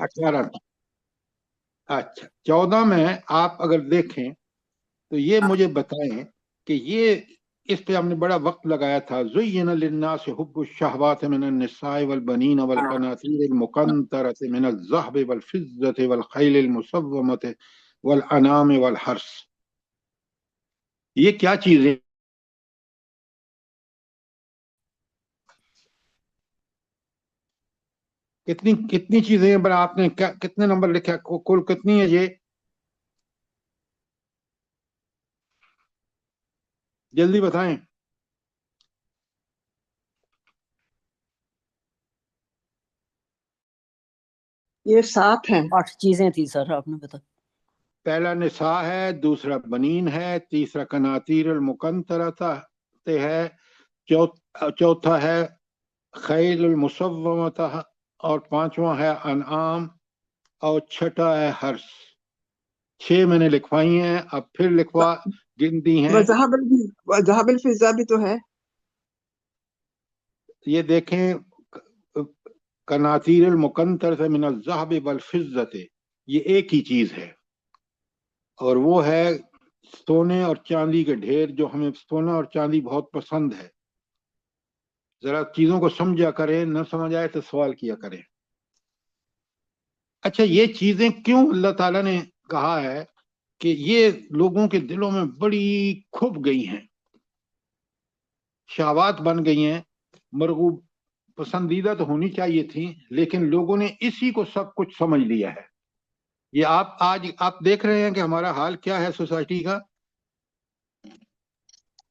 18। अच्छा, 14 में आप अगर देखें तो ये मुझे बताएं कि ये इस पे हमने बड़ा वक्त लगाया था। ज़ुय्यिना लिन्नासि हुब्बुश शहवाति मिनन निसाइ वल बनीन वल क़नातीरिल मुक़न्तरति मिनल ज़हबि वल फ़िज़्ज़ति वल ख़ैलिल मुसव्वमति वल अनामि वल हर्स। ये क्या चीजें? कितनी कितनी चीजें हैं? पर आपने क्या कितने नंबर लिखा? कुल कितनी है ये? जल्दी बताएं। ये 7 हैं। 8 चीजें थी सर, आपने बता। पहला निसा है, दूसरा बनीन है, तीसरा कनातीर मुकंतरता है, चौथा है खैल मुसव्वमता, और पांचवा है अनआम, और छठा है हर्ष। 6 मैंने लिखवाई हैं, अब फिर लिखवा गिनती हैं। वज़हाबिल फिज़्ज़ा भी तो है। ये देखें, कनातीर मुकंतर से मिनल ज़हब वल फिज़्ज़ते, ये एक ही चीज है, और वो है सोने और चांदी के ढेर। जो हमें सोना और चांदी बहुत पसंद है। जरा चीजों को समझा करें, न समझ आए तो सवाल किया करें। अच्छा, ये चीजें क्यों अल्लाह ताला ने कहा है कि ये लोगों के दिलों में बड़ी खुब गई हैं, शहवात बन गई हैं, मरगूब पसंदीदा तो होनी चाहिए थी, लेकिन लोगों ने इसी को सब कुछ समझ लिया है। ये आप आज आप देख रहे हैं कि हमारा हाल क्या है सोसाइटी का।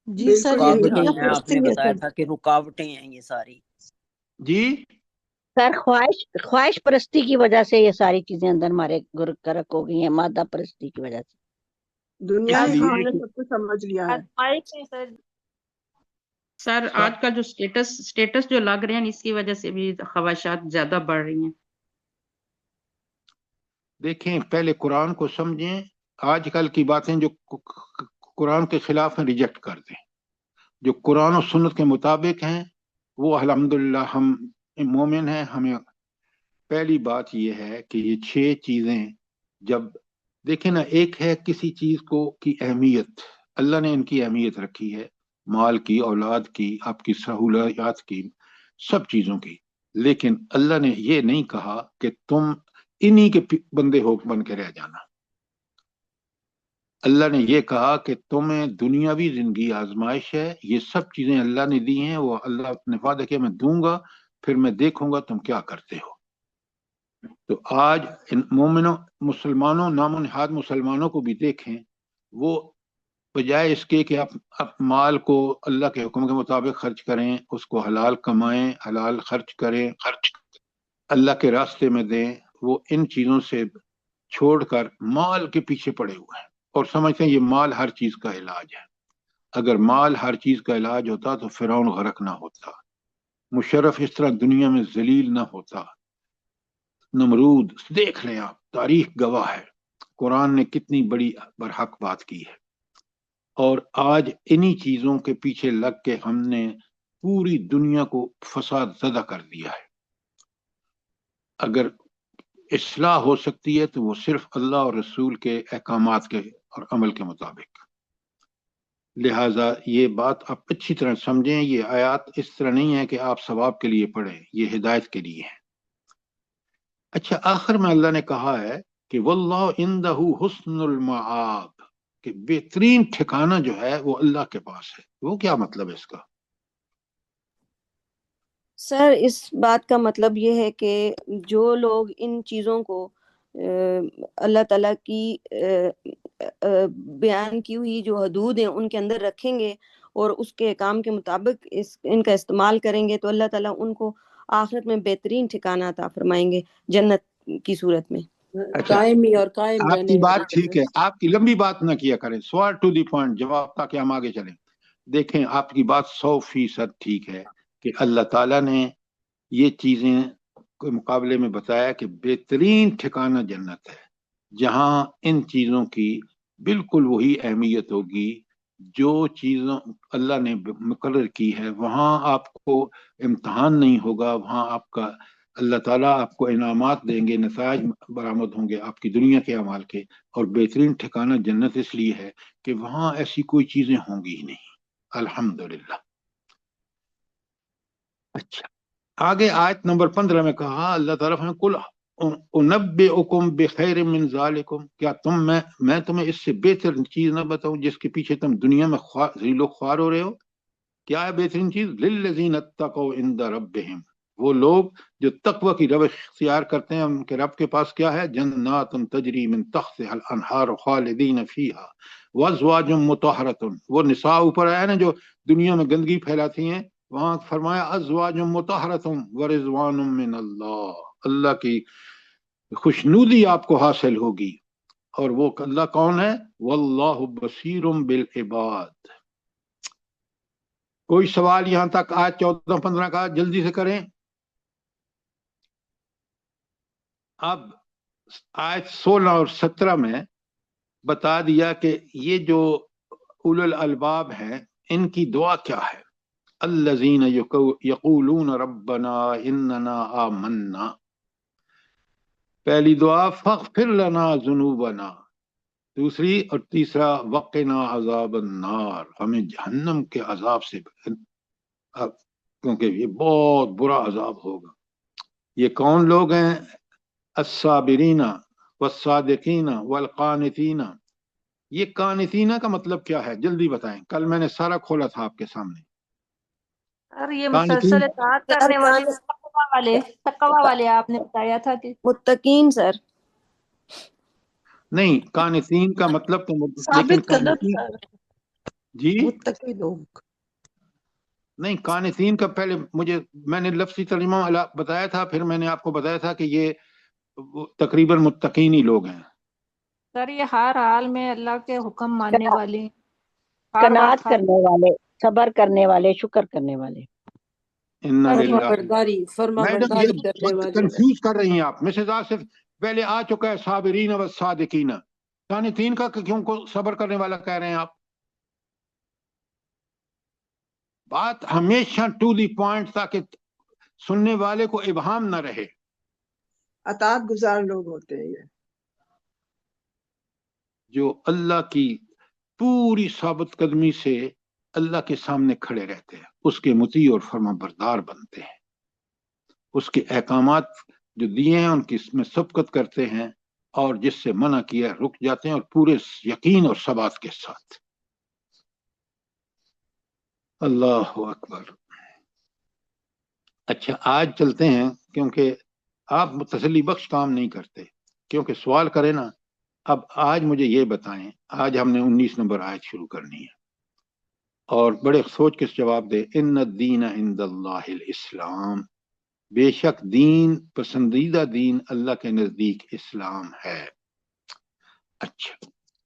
जी सर, ये दुनिया रुकावटें आपने बताया था कि रुकावटें हैं ये सारी। जी सर, ख्वाहिश परस्ती की वजह से ये सारी चीजें अंदर हमारे गुरक हो गई हैं, मादा परस्ती की वजह से। दुनिया इसलिए हमने सब कुछ समझ लिया है। सर आज का जो स्टेटस जो लग रहे हैं, इसकी वजह से भी ख्वाहिशात ज्यादा बढ़ रही हैं। देखें, पहले कुरान को समझें। आजकल की बातें जो कुरान के खिलाफ हैं, रिजेक्ट कर दें। जो कुरान और सुन्नत के मुताबिक हैं, वो अल्हम्दुलिल्लाह हम मोमिन हैं। हमें पहली बात यह है कि ये 6 चीजें जब देखें ना, एक है किसी चीज को की अहमियत, अल्लाह ने इनकी अहमियत रखी है, माल की, औलाद की, आपकी सहूलियात की, सब चीजों की। लेकिन अल्लाह ने ये नहीं कहा कि तुम इन्हीं के बंदे हो बन के रह जाना। अल्लाह ने ये कहा कि तुम्हें दुनियावी जिंदगी आजमाइश है, ये सब चीजें अल्लाह ने दी हैं, वो अल्लाह ने वादा किया मैं दूंगा, फिर मैं देखूंगा तुम क्या करते हो। तो आज इन मोमिनों, मुसलमानों, नामुनहाद मुसलमानों को भी देखें, वो बजाय इसके कि आप माल को अल्लाह के हुक्म के मुताबिक खर्च करें, उसको हलाल कमाएं, हलाल खर्च करें, अल्लाह के रास्ते में दें, वो इन चीजों से छोड़कर माल के पीछे पड़े हुए हैं और समझते हैं ये माल हर चीज का इलाज है। अगर माल हर चीज का इलाज होता तो फिरौन गरक ना होता, मुशर्रफ इस तरह दुनिया में जलील ना होता, नमरूद। देख लें आप, तारीख गवाह है, कुरान ने कितनी बड़ी बरहक बात की है। और आज इन्हीं चीजों के पीछे लग के हमने पूरी दुनिया को फसाद ज़दा कर दिया है। अगर इस्लाह हो सकती है तो वो सिर्फ अल्लाह और रसूल के अहकामात के और अमल के मुताबिक। लिहाजा ये बात आप अच्छी तरह समझें, ये आयत इस तरह नहीं है कि आप सवाब के लिए पढ़ें, ये हिदायत के लिए है। अच्छा, आखिर में अल्लाह ने कहा है कि वल्लाहु इंदहु हुस्नुल मआब, कि बेहतरीन ठिकाना जो है वो अल्लाह के पास है। वो क्या मतलब है इसका? सर, इस बात का मतलब ये है कि जो लोग इन चीज़ों को अल्लाह ताला की बयान की हुई जो हदूद हैं उनके अंदर रखेंगे और उसके काम के मुताबिक इनका इस्तेमाल करेंगे, तो अल्लाह ताला उनको आखिरत में बेहतरीन ठिकाना अता फरमाएंगे जन्नत की सूरत में। अच्छा, कायमी और कायम आपकी रहने बात वाली ठीक है, आपकी लंबी बात ना किया करें, सवाल टू दी पॉइंट जवाब, ताकि हम आगे चलें। देखें, आपकी बात 100% ठीक है कि अल्लाह ताला ने ये चीजें के मुकाबले में बताया कि बेहतरीन ठिकाना जन्नत है, जहां इन चीजों की बिल्कुल वही अहमियत होगी जो चीजों अल्लाह ने मुकर्रर की है। वहां आपको इम्तहान नहीं होगा, वहां आपका اللہ ताला आपको इनामात देंगे, नताज बरामद होंगे आपकी दुनिया के अमाल के, और बेहतरीन ठिकाना जन्नत इसलिए है कि वहां ऐसी कोई चीजें होंगी ही नहीं। अल्हम्दुलिल्लाह। अच्छा, आगे आयत नंबर 15 में कहा अल्लाह ताला फरमाए कुल उनब्बिउकुम बिखैरिम मिन ज़ालिकुम, क्या मैं तुम्हें इससे बेहतर चीज ना बताऊं जिसके पीछे तुम दुनिया में ज़ीलो ख्वार हो रहे हो। क्या है बेहतरीन चीज? लिल्लज़ीना तक़ौ इंदा रब्बिहिम, वो लोग जो तकवा की रवश इख्तियार करते हैं उनके रब के पास क्या है? जन्नातुन तजरी मिन तहतिहल अनहार खालिदीन फीहा वअज़वाजुम मुतहहरतुन, वो निसा ऊपर आया ना जो दुनिया में गंदगी फैलाती हैं, वहां फरमाया अज़वाजुम मुतहहरतुन व रिज़वानुम मिन अल्लाह, अल्लाह की खुशनुदी आपको हासिल होगी। और वो अल्लाह कौन है? वल्लाहु बसीरुम बिल इबाद। कोई सवाल यहां तक आज 14-15 का जल्दी से करें। अब आज 16 और 17 में बता दिया कि ये जो उलुल अलबाब हैं इनकी दुआ क्या है। अल्लज़ीना यक़ूलून रब्बना इन्नना आमन्ना, पहली दुआ फ़ग़फ़िर लना ज़ुनूबना, दूसरी और तीसरा वक़िना अज़ाबन नार, हमें जहन्नम के अजाब से, क्योंकि ये बहुत बुरा अजाब होगा। ये कौन लोग हैं? अस्साबिरीना वस्सादिकीना वलकानितीना। ये कानितीना का मतलब क्या है जल्दी बताएं, कल मैंने सारा खोला था आपके सामने। सर ये कानितीन मुसलसल इताअत करने वाले, तकवा वाले आपने बताया था कि मुत्तकीन सर। नहीं, कानितीन का मतलब तो लेकिन साबित गलत कानितीन सर, जी मुत्तकी लोग। नहीं, कानितीन का पहले मैंने लफ्ज़ी तर्जुमा बताया था, फिर मैंने आपको बताया था कि ये तकरीबन मुत्तकीन ही लोग हैं। सर ये हर हाल में अल्लाह के हुक्म मानने वाले, हर कनात वक्त हर करने वाले, सबर करने वाले, शुक्र करने वाले। इन्ना लिल्लाह। फरमाबरदारी मैडम ये फरमाबरदारी करने वाले। कंफ्यूज कर रही हैं आप। मिसेज आसिफ पहले आ चुका है साबिरीन व सादिकीन, कानितीन का क्यों को सबर करने वाला कह रहे हैं आप? बात हमेशा टू दी पॉइंट ताकि सुनने वाले को इबहाम न रहे। अतात गुजार लोग होते हैं ये। जो अल्लाह की पूरी साबित कदमी से अल्लाह के सामने खड़े रहते हैं, उसके मुती और फर्मा बरदार बनते हैं, उसके अहकामात जो दिए हैं उनकी इसमें सबकत करते हैं, और जिससे मना किया रुक जाते हैं, और पूरे यकीन और सबात के साथ। अल्लाह अकबर। अच्छा, आज चलते हैं, क्योंकि आप तसल्ली बख्श काम नहीं करते, क्योंकि सवाल करें ना। अब आज मुझे ये बताएं, आज हमने 19 नंबर आयत शुरू करनी है, और बड़े सोच के जवाब दे। इन्ना दीन इंदल्लाहिल इस्लाम, बेशक दीन, पसंदीदा दीन अल्लाह के नजदीक इस्लाम है। अच्छा,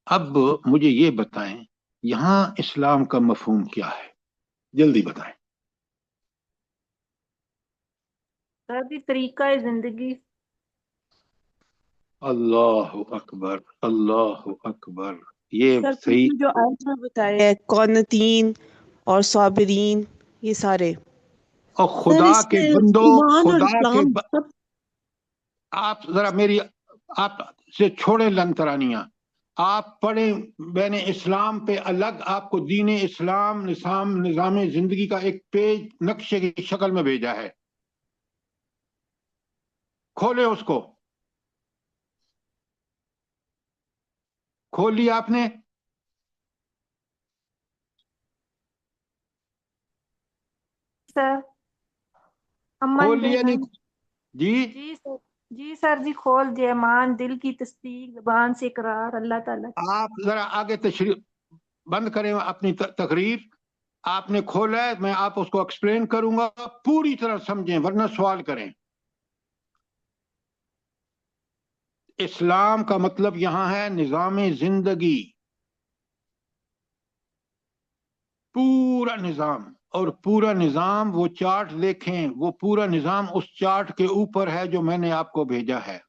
अब मुझे ये बताएं यहां इस्लाम का मफहूम क्या है, जल्दी बताएं। सर भी तरीका है जिंदगी। अल्लाह अकबर, अल्लाह अकबर। ये सर सही। जो आयत में बताया है कौनतीन और साबिरीन, ये सारे और सर खुदा के इसमें बंदो, ईमान और खुदा के इस्लाम सब आप जरा मेरी, आप से छोड़े लंतरानियां, आप पढ़े। मैंने इस्लाम पे अलग आपको दीन इस्लाम निजाम जिंदगी का एक पेज नक्शे की शक्ल में भेजा है, खोले उसको। खोल लिया आपने? सर अमन खोल लिया नहीं? जी जी सर, जी सर जी खोल दिया। ईमान दिल की तस्दीक, जुबान से इकरार अल्लाह ताला। आप जरा आगे तशरीफ बंद करें अपनी तकरीर। आपने खोला है, मैं आप उसको एक्सप्लेन करूंगा, पूरी तरह समझें वरना सवाल करें। इस्लाम का मतलब यहां है निजाम जिंदगी, पूरा निजाम। और पूरा निजाम, वो चार्ट देखें, वो पूरा निजाम उस चार्ट के ऊपर है जो मैंने आपको भेजा है।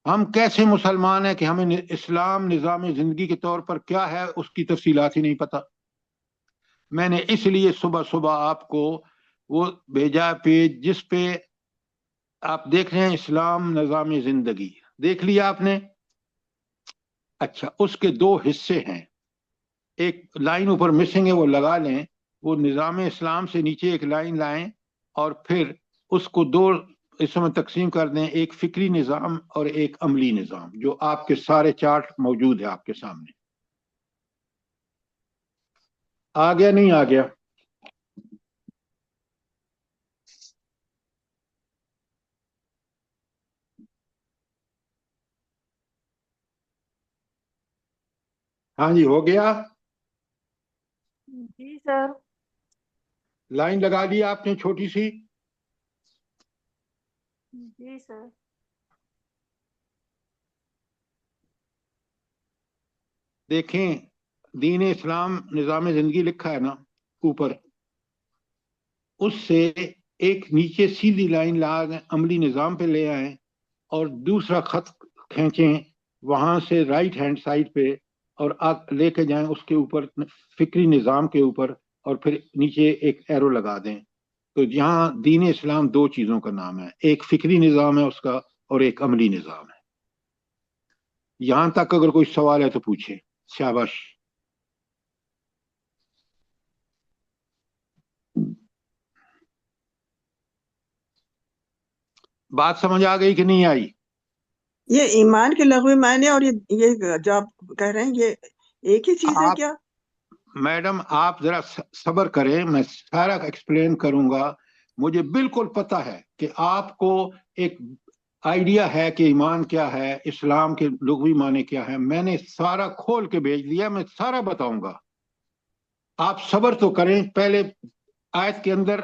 हम कैसे मुसलमान हैं कि हमें इस्लाम निजाम जिंदगी के तौर पर क्या है उसकी तफसीलात ही नहीं पता। मैंने इसलिए सुबह सुबह आपको वो भेजा पेज जिस पे آپ دیکھ رہے ہیں اسلام نظام زندگی، دیکھ لیا آپ نے؟ اچھا، اس کے دو حصے ہیں، ایک لائن اوپر مسنگ ہے وہ لگا لیں، وہ نظام اسلام سے نیچے ایک لائن لائیں اور پھر اس کو دو حصوں میں تقسیم کر دیں، ایک فکری نظام اور ایک عملی نظام، جو آپ کے سارے چارٹ موجود ہے آپ کے سامنے۔ آ گیا نہیں آ گیا؟ ہاں جی، ہو گیا؟ جی سر۔ لائن لگا دی آپ نے چھوٹی سی؟ جی سر۔ دیکھیں، دین اسلام نظام زندگی لکھا ہے نا اوپر، اس سے ایک نیچے سیدھی لائن لا کے عملی نظام پہ لے آئیں اور دوسرا خط کھینچیں وہاں سے رائٹ ہینڈ سائڈ پہ اور لے کے جائیں اس کے اوپر فکری نظام کے اوپر، اور پھر نیچے ایک ایرو لگا دیں۔ تو یہاں دین اسلام دو چیزوں کا نام ہے، ایک فکری نظام ہے اس کا اور ایک عملی نظام ہے۔ یہاں تک اگر کوئی سوال ہے تو پوچھیں، شاباش۔ بات سمجھ آ گئی کہ نہیں آئی؟ یہ ایمان کے لغوی معنی اور یہ جو آپ کہہ رہے ہیں یہ ایک ہی چیز ہے کیا؟ میڈم آپ ذرا صبر کریں، میں سارا ایکسپلین کروں گا۔ مجھے بالکل پتا ہے کہ آپ کو ایک آئیڈیا ہے کہ ایمان کیا ہے، اسلام کے لغوی معنی کیا ہے، میں نے سارا کھول کے بھیج دیا، میں سارا بتاؤں گا۔ آپ صبر تو کریں، پہلے آیت کے اندر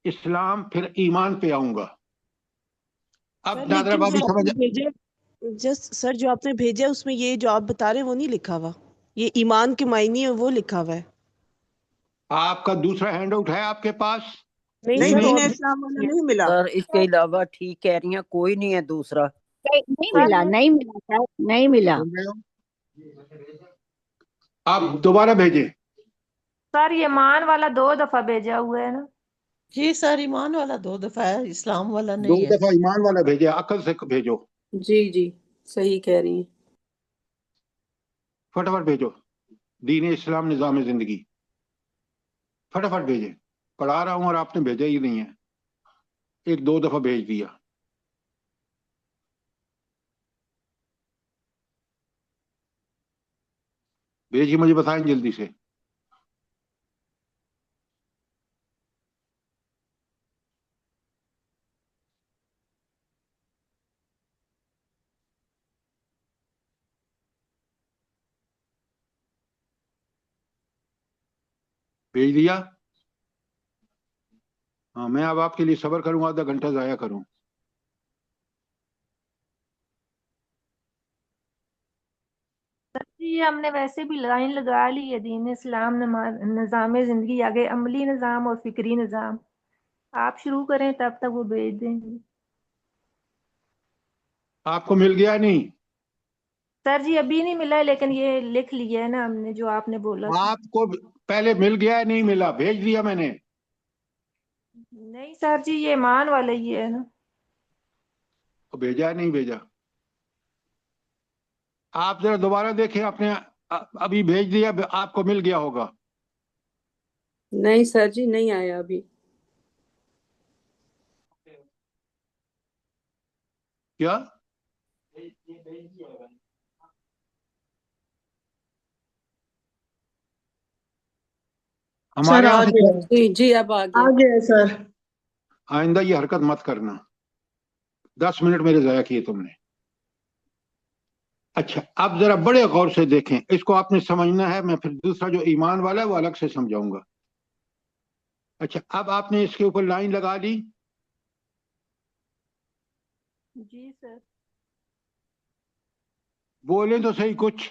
اسلام پھر ایمان پہ آؤں گا۔ اب نادرہ بابی سمجھ، سر جو آپ نے بھیجا اس میں یہ جو آپ بتا رہے ہیں وہ نہیں لکھا ہوا، یہ ایمان کے معنی ہے وہ لکھا ہوا ہے۔ آپ کا دوسرا ہینڈ آؤٹ ہے آپ کے پاس؟ نہیں، سر، دین اسلام والا نہیں ملا۔ سر اس کے علاوہ ٹھیک کہہ رہی ہیں، کوئی نہیں ہے دوسرا۔ نہیں ملا، نہیں ملا سر، نہیں ملا۔ سن رہے ہو؟ آپ دوبارہ بھیجیں۔ سر یہ مان والا 2 دفعہ بھیجا ہوا ہے نا؟ جی سر، ایمان والا 2 دفعہ ہے، اسلام والا دو نہیں ہے۔ دفعہ ایمان والا بھیجے، عقل سے بھیجو، جی جی صحیح کہہ رہی ہیں۔ فٹافٹ بھیجو۔ دین اسلام نظام زندگی، فٹافٹ بھیجے۔ پڑھا رہا ہوں اور آپ نے بھیجا ہی نہیں ہے، ایک دو دفعہ بھیج دیا۔ بھیجیے، مجھے بتائیں جلدی سے۔ بھیج دیا؟ ہاں، میں اب آپ کے لیے صبر کروں، آدھا گھنٹہ ضائع کروں؟ سر جی ہم نے ویسے بھی لائن لگا لی ہے، دین اسلام نظام زندگی، آگے عملی نظام اور فکری نظام۔ آپ شروع کریں تب تک وہ بھیج دیں گے۔ آپ کو مل گیا نہیں؟ سر جی ابھی نہیں ملا ہے، لیکن یہ لکھ لیا ہے نا ہم نے جو آپ نے بولا تھا۔ آپ کو پہلے مل گیا نہیں ملا؟ بھیج دیا میں نے۔ نہیں سر جی یہ مان والا ہی ہے نا۔ بھیجا نہیں بھیجا؟ آپ ذرا دوبارہ دیکھیں، آپ نے ابھی بھیج دیا، آپ کو مل گیا ہوگا۔ نہیں سر جی نہیں آیا ابھی۔ کیا؟ ہمارے یہاں سے جی جی اب آ گیا۔ گیا سر۔ آئندہ یہ حرکت مت کرنا، 10 منٹ میرے ضائع کیے تم نے۔ اچھا، اب ذرا بڑے غور سے دیکھیں، اس کو آپ نے سمجھنا ہے، میں پھر دوسرا جو ایمان والا ہے وہ الگ سے سمجھاؤں گا۔ اچھا، اب آپ نے اس کے اوپر لائن لگا لی؟ جی سر۔ بولیں تو صحیح کچھ۔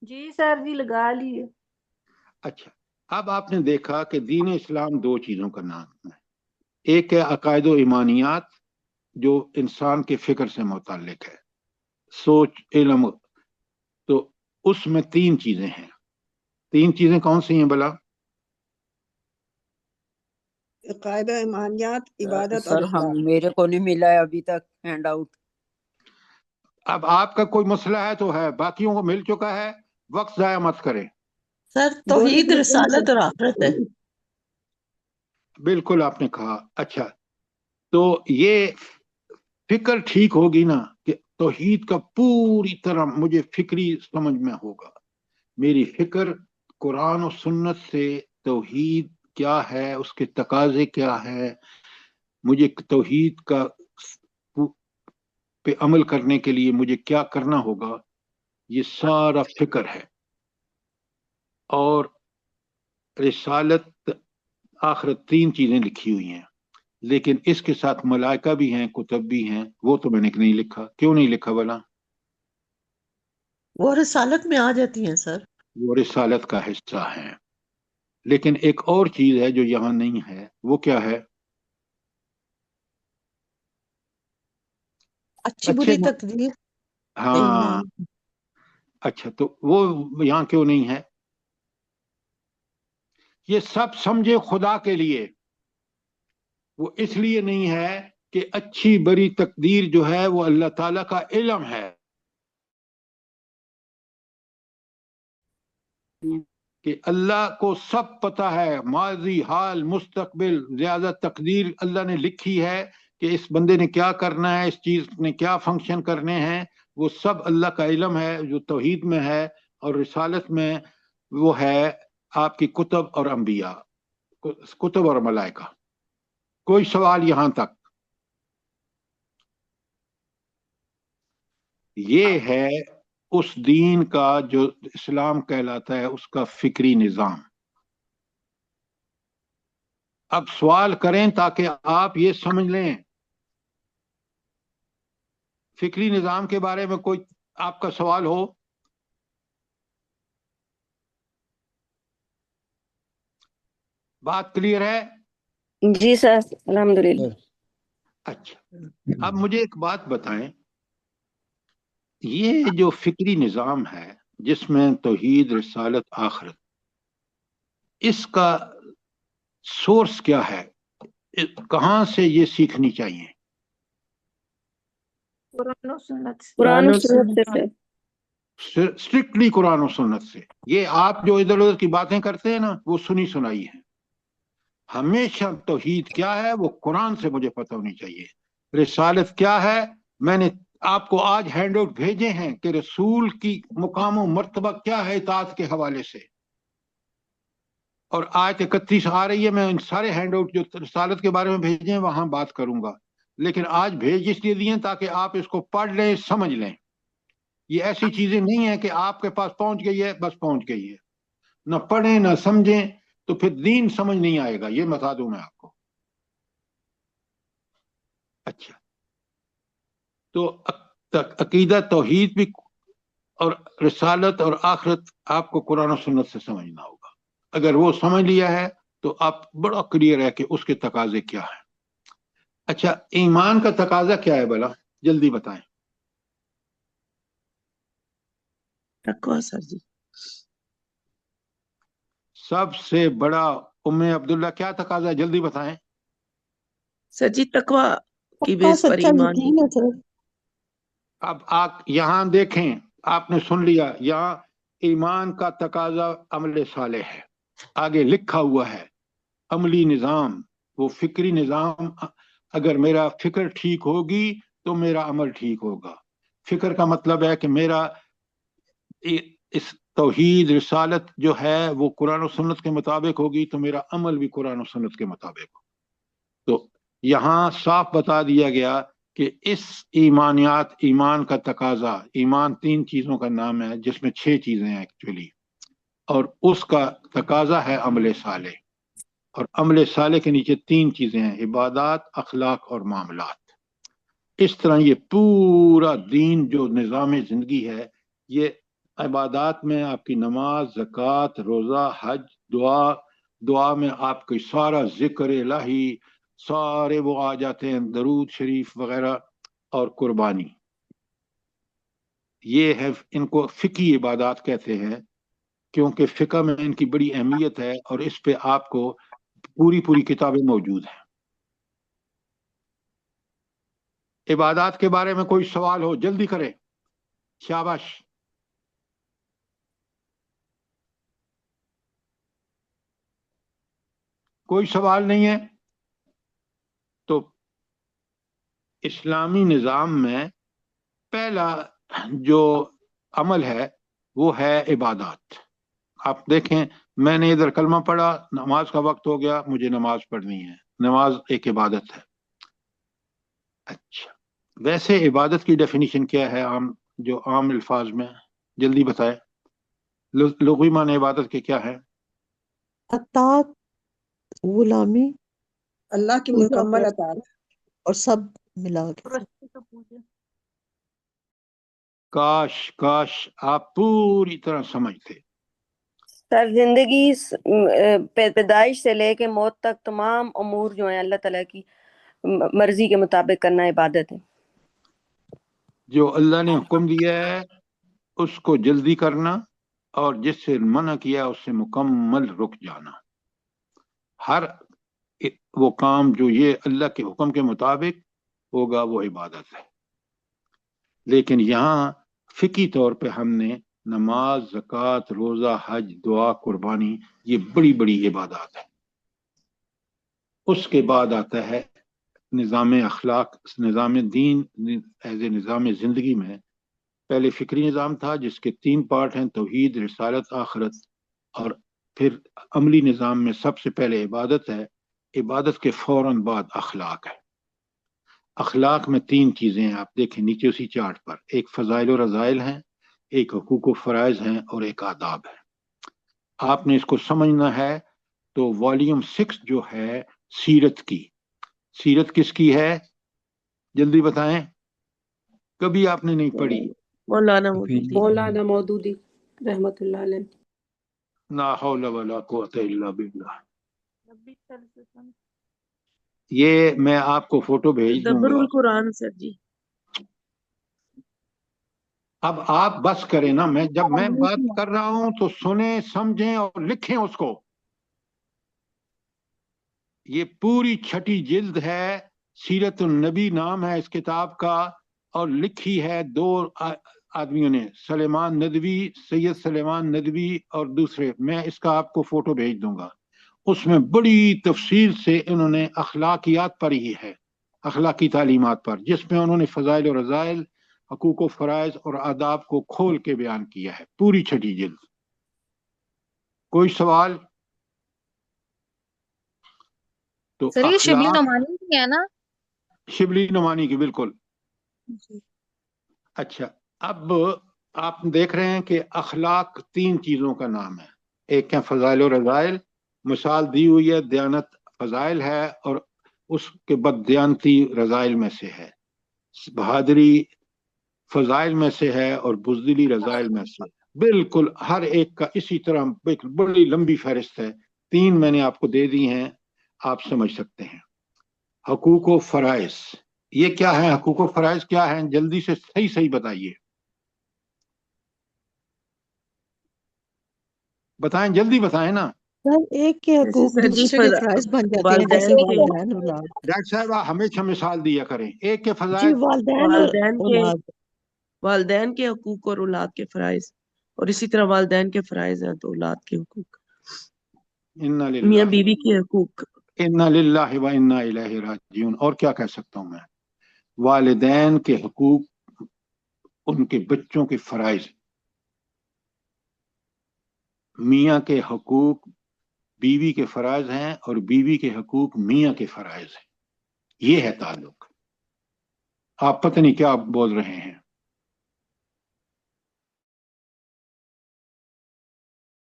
جی سر جی لگا لیے۔ اچھا، اب آپ نے دیکھا کہ دین اسلام دو چیزوں کا نام ہے، ایک ہے عقائد و ایمانیات جو انسان کے فکر سے متعلق ہے، سوچ، علم، تو اس میں 3 چیزیں ہیں۔ 3 چیزیں کون سی ہیں بلا؟ قاعدہ ایمانیات، عبادت اور سر ہم اخلاق۔ میرے کو نہیں ملا ہے ابھی تک ہینڈ آؤٹ۔ اب آپ کا کوئی مسئلہ ہے تو ہے، باقیوں کو مل چکا ہے، وقت ضائع مت کریں۔ سر دونوں توحید، چیزیں رسالت اور آخرت ہے۔ بالکل آپ نے کہا۔ اچھا، تو یہ فکر ٹھیک ہوگی نا کہ توحید کا پوری طرح مجھے فکری سمجھ میں ہوگا، میری فکر قرآن و سنت سے توحید کیا ہے، اس کے تقاضے کیا ہے، مجھے توحید کا پہ عمل کرنے کے لیے مجھے کیا کرنا ہوگا، یہ سارا فکر ہے۔ اور رسالت، آخرت، 3 چیزیں لکھی ہوئی ہیں، لیکن اس کے ساتھ ملائکہ بھی ہیں، کتب بھی ہیں، وہ تو میں نے نہیں لکھا۔ کیوں نہیں لکھا بلا؟ وہ رسالت میں آ جاتی ہیں سر۔ وہ رسالت کا حصہ ہیں، لیکن ایک اور چیز ہے جو یہاں نہیں ہے، وہ کیا ہے؟ اچھی اچھے بری تقدیر ہاں، ایمان۔ اچھا، تو وہ یہاں کیوں نہیں ہے؟ یہ سب سمجھے خدا کے لیے، وہ اس لیے نہیں ہے کہ اچھی بری تقدیر جو ہے وہ اللہ تعالیٰ کا علم ہے، کہ اللہ کو سب پتہ ہے، ماضی، حال، مستقبل، زیادہ تقدیر اللہ نے لکھی ہے کہ اس بندے نے کیا کرنا ہے، اس چیز نے کیا فنکشن کرنے ہیں، وہ سب اللہ کا علم ہے، جو توحید میں ہے۔ اور رسالت میں وہ ہے آپ کی کتب اور انبیاء، کتب اور ملائکہ۔ کوئی سوال یہاں تک؟ یہ ہے اس دین کا جو اسلام کہلاتا ہے، اس کا فکری نظام۔ اب سوال کریں تاکہ آپ یہ سمجھ لیں، فکری نظام کے بارے میں کوئی آپ کا سوال ہو؟ بات کلیئر ہے؟ جی سر، الحمدللہ۔ اچھا، اب مجھے ایک بات بتائیں، یہ جو فکری نظام ہے جس میں توحید، رسالت، آخرت، اس کا سورس کیا ہے؟ کہاں سے یہ سیکھنی چاہیے؟ قرآن و سنت سے۔ قرآن و سنت سے۔ اسٹرکٹلی قرآن و سنت سے۔ یہ آپ جو ادھر ادھر کی باتیں کرتے ہیں نا، وہ سنی سنائی ہے۔ ہمیشہ توحید کیا ہے وہ قرآن سے مجھے پتہ ہونی چاہیے۔ رسالت کیا ہے؟ میں نے آپ کو آج ہینڈ آؤٹ بھیجے ہیں کہ رسول کی مقام و مرتبہ کیا ہے اطاعت کے حوالے سے، اور آیت 31 آ رہی ہے، میں ان سارے ہینڈ آؤٹ جو رسالت کے بارے میں بھیجے ہیں وہاں بات کروں گا، لیکن آج بھیج اس لیے دیے تاکہ آپ اس کو پڑھ لیں، سمجھ لیں۔ یہ ایسی چیزیں نہیں ہیں کہ آپ کے پاس پہنچ گئی ہے بس پہنچ گئی ہے، نہ پڑھیں نہ سمجھیں تو پھر دین سمجھ نہیں آئے گا، یہ بتا دوں میں آپ کو۔ اچھا، تو عقیدہ توحید بھی اور رسالت اور آخرت آپ کو قرآن و سنت سے سمجھنا ہوگا۔ اگر وہ سمجھ لیا ہے تو آپ بڑا کلیئر ہے کہ اس کے تقاضے کیا ہیں۔ اچھا، ایمان کا تقاضا کیا ہے بلا؟ جلدی بتائیں۔ تقویٰ سر جی۔ سب سے بڑا ام عبداللہ کیا تقاضا ہے؟ جلدی بتائیں۔ سر جی تقویٰ کی پکا بیس پر سچا ایمان۔ یقین ہے سر۔ اب آپ یہاں دیکھیں، آپ نے سن لیا، یہاں ایمان کا تقاضا عمل صالح ہے، آگے لکھا ہوا ہے عملی نظام، وہ فکری نظام۔ اگر میرا فکر ٹھیک ہوگی تو میرا عمل ٹھیک ہوگا۔ فکر کا مطلب ہے کہ میرا اس توحید، رسالت جو ہے وہ قرآن و سنت کے مطابق ہوگی تو میرا عمل بھی قرآن و سنت کے مطابق ہوگا۔ تو یہاں صاف بتا دیا گیا کہ اس ایمانیات، ایمان کا تقاضا، ایمان 3 چیزوں کا نام ہے جس میں 6 چیزیں ہیں ایکچولی، اور اس کا تقاضا ہے عمل صالح، اور عمل صالح کے نیچے 3 چیزیں ہیں، عبادات، اخلاق اور معاملات۔ اس طرح یہ پورا دین جو نظام زندگی ہے، یہ عبادات میں آپ کی نماز، زکوٰۃ، روزہ، حج، دعا میں آپ کی سارا ذکر الہی سارے وہ آ جاتے ہیں، درود شریف وغیرہ، اور قربانی۔ یہ ہے، ان کو فقہی عبادات کہتے ہیں کیونکہ فقہ میں ان کی بڑی اہمیت ہے، اور اس پہ آپ کو पूरी किताबें मौजूद हैं। इबादत के बारे में कोई सवाल हो जल्दी करें, शाबाश। कोई सवाल नहीं है तो इस्लामी निज़ाम में पहला जो अमल है वो है इबादत। आप देखें, मैंने इधर कलमा पढ़ा, नमाज का वक्त हो गया, मुझे नमाज पढ़नी है। नमाज एक इबादत है। अच्छा, वैसे इबादत की डेफिनेशन क्या है जो आम अल्फाज में, जल्दी बताए। लुग़वी माने इबादत के क्या है? अतात, गुलामी अल्लाह की पूजा मुकम्मल कर अताअत। और सब मिला के। परस्ती को पूजा। काश आप पूरी तरह समझते। सर जिंदगी पैदाइश से लेके मौत तक तमाम उमूर जो हैं अल्लाह ताला की मर्जी के मुताबिक करना इबादत है। जो अल्लाह ने हुक्म दिया है उसको जल्दी करना, और जिससे मना किया उससे मुकम्मल रुक जाना। हर वो काम जो ये अल्लाह के हुक्म के मुताबिक होगा वो इबादत है। लेकिन यहाँ फिकी तौर पे हमने नमाज, ज़कात, रोज़ा, हज, दुआ, कुर्बानी, ये बड़ी इबादत है। उसके बाद आता है निज़ाम अखलाक, निज़ाम दीन एज ए निज़ाम ज़िंदगी में। पहले फिक्री निज़ाम था जिसके 3 पार्ट हैं, तौहीद, रिसालत, आखिरत, और फिर अमली निज़ाम में सबसे पहले इबादत है। इबादत के फौरन बाद अखलाक है। अखलाक में 3 चीज़ें हैं, आप देखें नीचे उसी चार्ट पर। एक फ़ज़ाइल और रज़ाइल हैं, एक हुकूक व फ़राइज़ हैं, और एक आदाब है। आपने इसको समझना है तो वॉल्यूम 6 जो है सीरत की, सीरत किसकी है जल्दी बताएं, कभी आपने नहीं पढ़ी? मौलाना मौदूदी। मौलाना मौदूदी रहमतुल्लाह अलैह। ना हौला वला कुव्वता इल्ला बिल्लाह। नबी सल्लल्लाहु अलैहि वसल्लम। ये मैं आपको फोटो भेज दूंगा। तदब्बुरुल कुरान सर जी। अब आप बस करें ना, जब मैं बात कर रहा हूं तो सुने, समझें और लिखें उसको। ये पूरी 6ठी जिल्द है, सीरत नबी नाम है इस किताब का, और लिखी है 2 आदमियों ने, सलेमान नदवी, सैयद सलेमान नदवी और दूसरे। मैं इसका आपको फोटो भेज दूंगा। उसमें बड़ी तफसील से इन्होंने अखलाकियात पर ही है, अखलाकी तालीमात पर, जिसमें उन्होंने फ़ज़ाइल और रज़ाइल, हकूक व फ़राइज़ और आदाब को खोल के बयान किया है, पूरी 6ठी जिल्द। कोई सवाल? तो सर ये शिबली अखलाक नोमानी की है ना? शिबली नुमानी की, बिल्कुल। अच्छा, अब आप देख रहे हैं कि अखलाक 3 चीजों का नाम है। एक है फ़ज़ाइल और रज़ाइल, मिसाल दी हुई है, दयानत फ़ज़ाइल है और उसके बददयानती रज़ाइल में से है, बहादुरी फ़ज़ाइल में से है और बुज़दिली रज़ाइल में से। बिल्कुल हर एक का इसी तरह बड़ी लंबी फहरिस्त है। 3 मैंने आपको दे दी हैं, आप समझ सकते हैं। हकूक व फ़राइज़, ये क्या है? हकूक व फ़राइज़ क्या है? जल्दी से सही बताइए, बताएं, जल्दी बताएं ना। सर एक के जैसे हकूक सर जी दूसरे के फराइज बन जाते हैं, जैसे वालदैन के वालिदैन औलाद। डॉक्टर साहब हमेशा मिसाल दिया करें, एक के जी फ़ज़ाइल। वालिदैन और औलाद। वालदैन के हकूक और औलाद के फराइज, और इसी तरह वालदैन के फराइज हैं तो औलाद के हकूक, इन्ना मियाँ लिल्लाहि बीवी के हकूक। इन्ना लिल्लाहि व इन्ना इलैहि राजिऊन। और क्या कह सकता हूं मैं? वालिदैन के हकूक, उनके बच्चों के फराइज, मियाँ के हकूक बीवी के फराइज हैं और बीवी के हकूक मियाँ के फराइज हैं। ये है ताल्लुक। आप पता नहीं क्या बोल रहे हैं।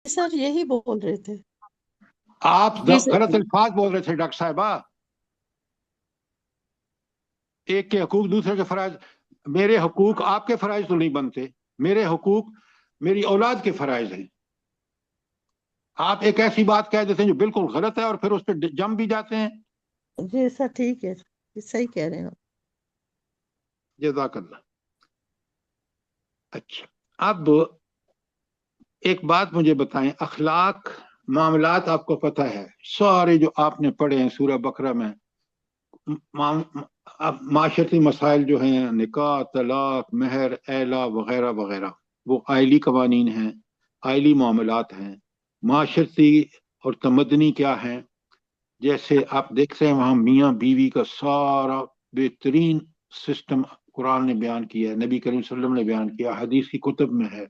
सर यही बोल रहे थे। आप जी सर गलत जी। अल्फाज बोल रहे थे डॉक्टर साहबा। एक के हकूक दूसरे के फराइज, मेरे हकूक आपके फराइज तो नहीं बनते, मेरे हकूक मेरी औलाद के फराइज हैं। आप एक ऐसी बात कह देते हैं जो बिल्कुल गलत है और फिर उस पर जम भी जाते हैं। जी सर ठीक है, सही कह रहे हैं आप। जज़ाकल्लाह। अच्छा, अब एक बात मुझे बताएं, अखलाक मामलात आपको पता है सारे जो आपने पढ़े हैं सूरह बकरा में, माशरती मसाइल जो हैं, निकाह, तलाक, महर, एला वगैरह वगैरह, वो आइली कवानीन हैं, आइली मामलात हैं। माशरती और तमदनी क्या हैं, जैसे आप देखते हैं वहाँ मियाँ बीवी का सारा बेहतरीन सिस्टम कुरान ने बयान किया है, नबी करीम सल्लल्लाहु अलैहि वसल्लम ने बयान किया, हदीस की कुतुब में है।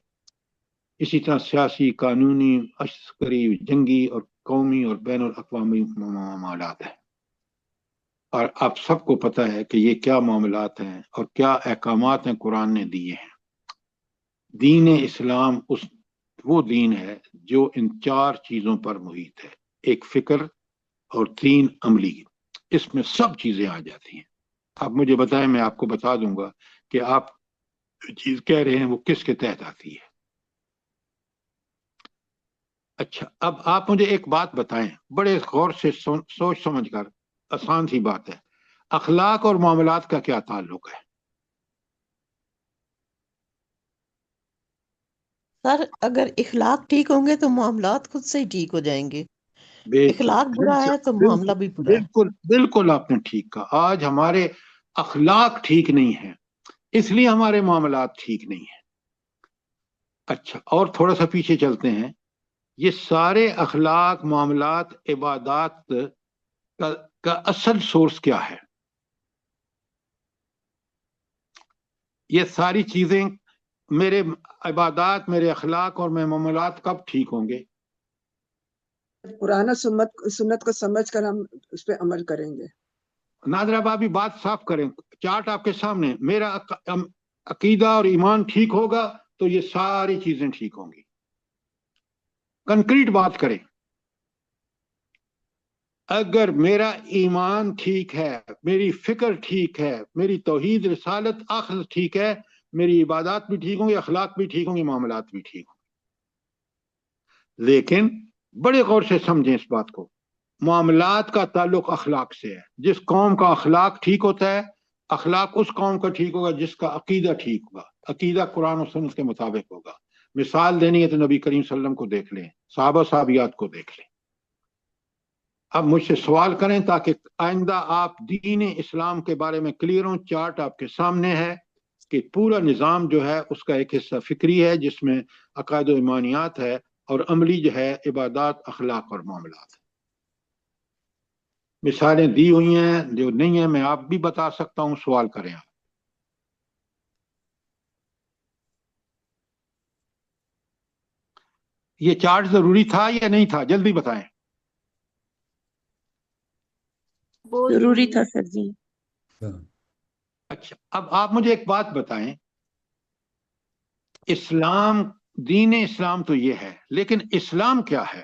इसी तरह सियासी, कानूनी, अस्करी, जंगी और कौमी और बैन अल-अक़वामी मामलात हैं। और आप सबको पता है कि ये क्या मामलात हैं और क्या अहकामात हैं कुरान ने दिए हैं। दीन इस्लाम वो दीन है जो इन 4 चीजों पर मुहित है, एक फिक्र और 3 अमली। इसमें सब चीजें आ जाती हैं। आप मुझे बताएं, मैं आपको बता दूंगा कि आप जो चीज कह रहे हैं वो किसके तहत आती है। अच्छा, अब आप मुझे एक बात बताएं, बड़े गौर से सोच समझ कर, आसान सी बात है, अखलाक और मामलात का क्या ताल्लुक है? सर अगर इखलाक ठीक होंगे तो मामलात खुद से ही ठीक हो जाएंगे, इखलाक बुरा है तो मामला भी बुरा है। बिल्कुल बिल्कुल आपने ठीक कहा। आज हमारे अखलाक ठीक नहीं है, इसलिए हमारे मामलात ठीक नहीं है। अच्छा, और थोड़ा सा पीछे चलते हैं। ये सारे अखलाक, मामलात, इबादात का असल सोर्स क्या है? ये सारी चीजें, मेरे इबादात, मेरे अखलाक और मेरे मामलात कब ठीक होंगे? पुराना सुन्नत को समझकर हम उस पर अमल करेंगे। नादरा भाभी बात साफ करें, चार्ट आपके सामने। मेरा अकीदा और ईमान ठीक होगा तो ये सारी चीजें ठीक होंगी। कंक्रीट बात करें, अगर मेरा ईमान ठीक है, मेरी फिक्र ठीक है, मेरी तौहीद, रिसालत, आखिरत ठीक है, मेरी इबादत भी ठीक होंगी, अखलाक भी ठीक होंगे, मामलात भी ठीक होंगे। लेकिन बड़े गौर से समझें इस बात को, मामलात का ताल्लुक अखलाक से है। जिस कौम का अखलाक ठीक होता है, अखलाक उस कौम का ठीक होगा जिसका अकीदा ठीक होगा, अकीदा कुरान और सुन्नत के मुताबिक होगा। मिसाल देनी है तो नबी करीम सल्लल्लाहु अलैहि वसल्लम को देख लें, सहाबा साहबियात को देख लें। अब मुझसे सवाल करें ताकि आइंदा आप दीन इस्लाम के बारे में क्लियर हो। चार्ट आपके सामने है कि पूरा निज़ाम जो है उसका एक हिस्सा फिक्री है जिसमें अकायद ईमानियात है, और अमली जो है इबादत, अखलाक और मामलात। मिसालें दी हुई हैं, जो नहीं है मैं आप भी बता सकता हूं, सवाल करें आप। ये चार्ट जरूरी था या नहीं था, जल्दी बताएं। जरूरी था सर जी। अच्छा, अब आप मुझे एक बात बताएं, इस्लाम, दीन इस्लाम तो ये है, लेकिन इस्लाम क्या है?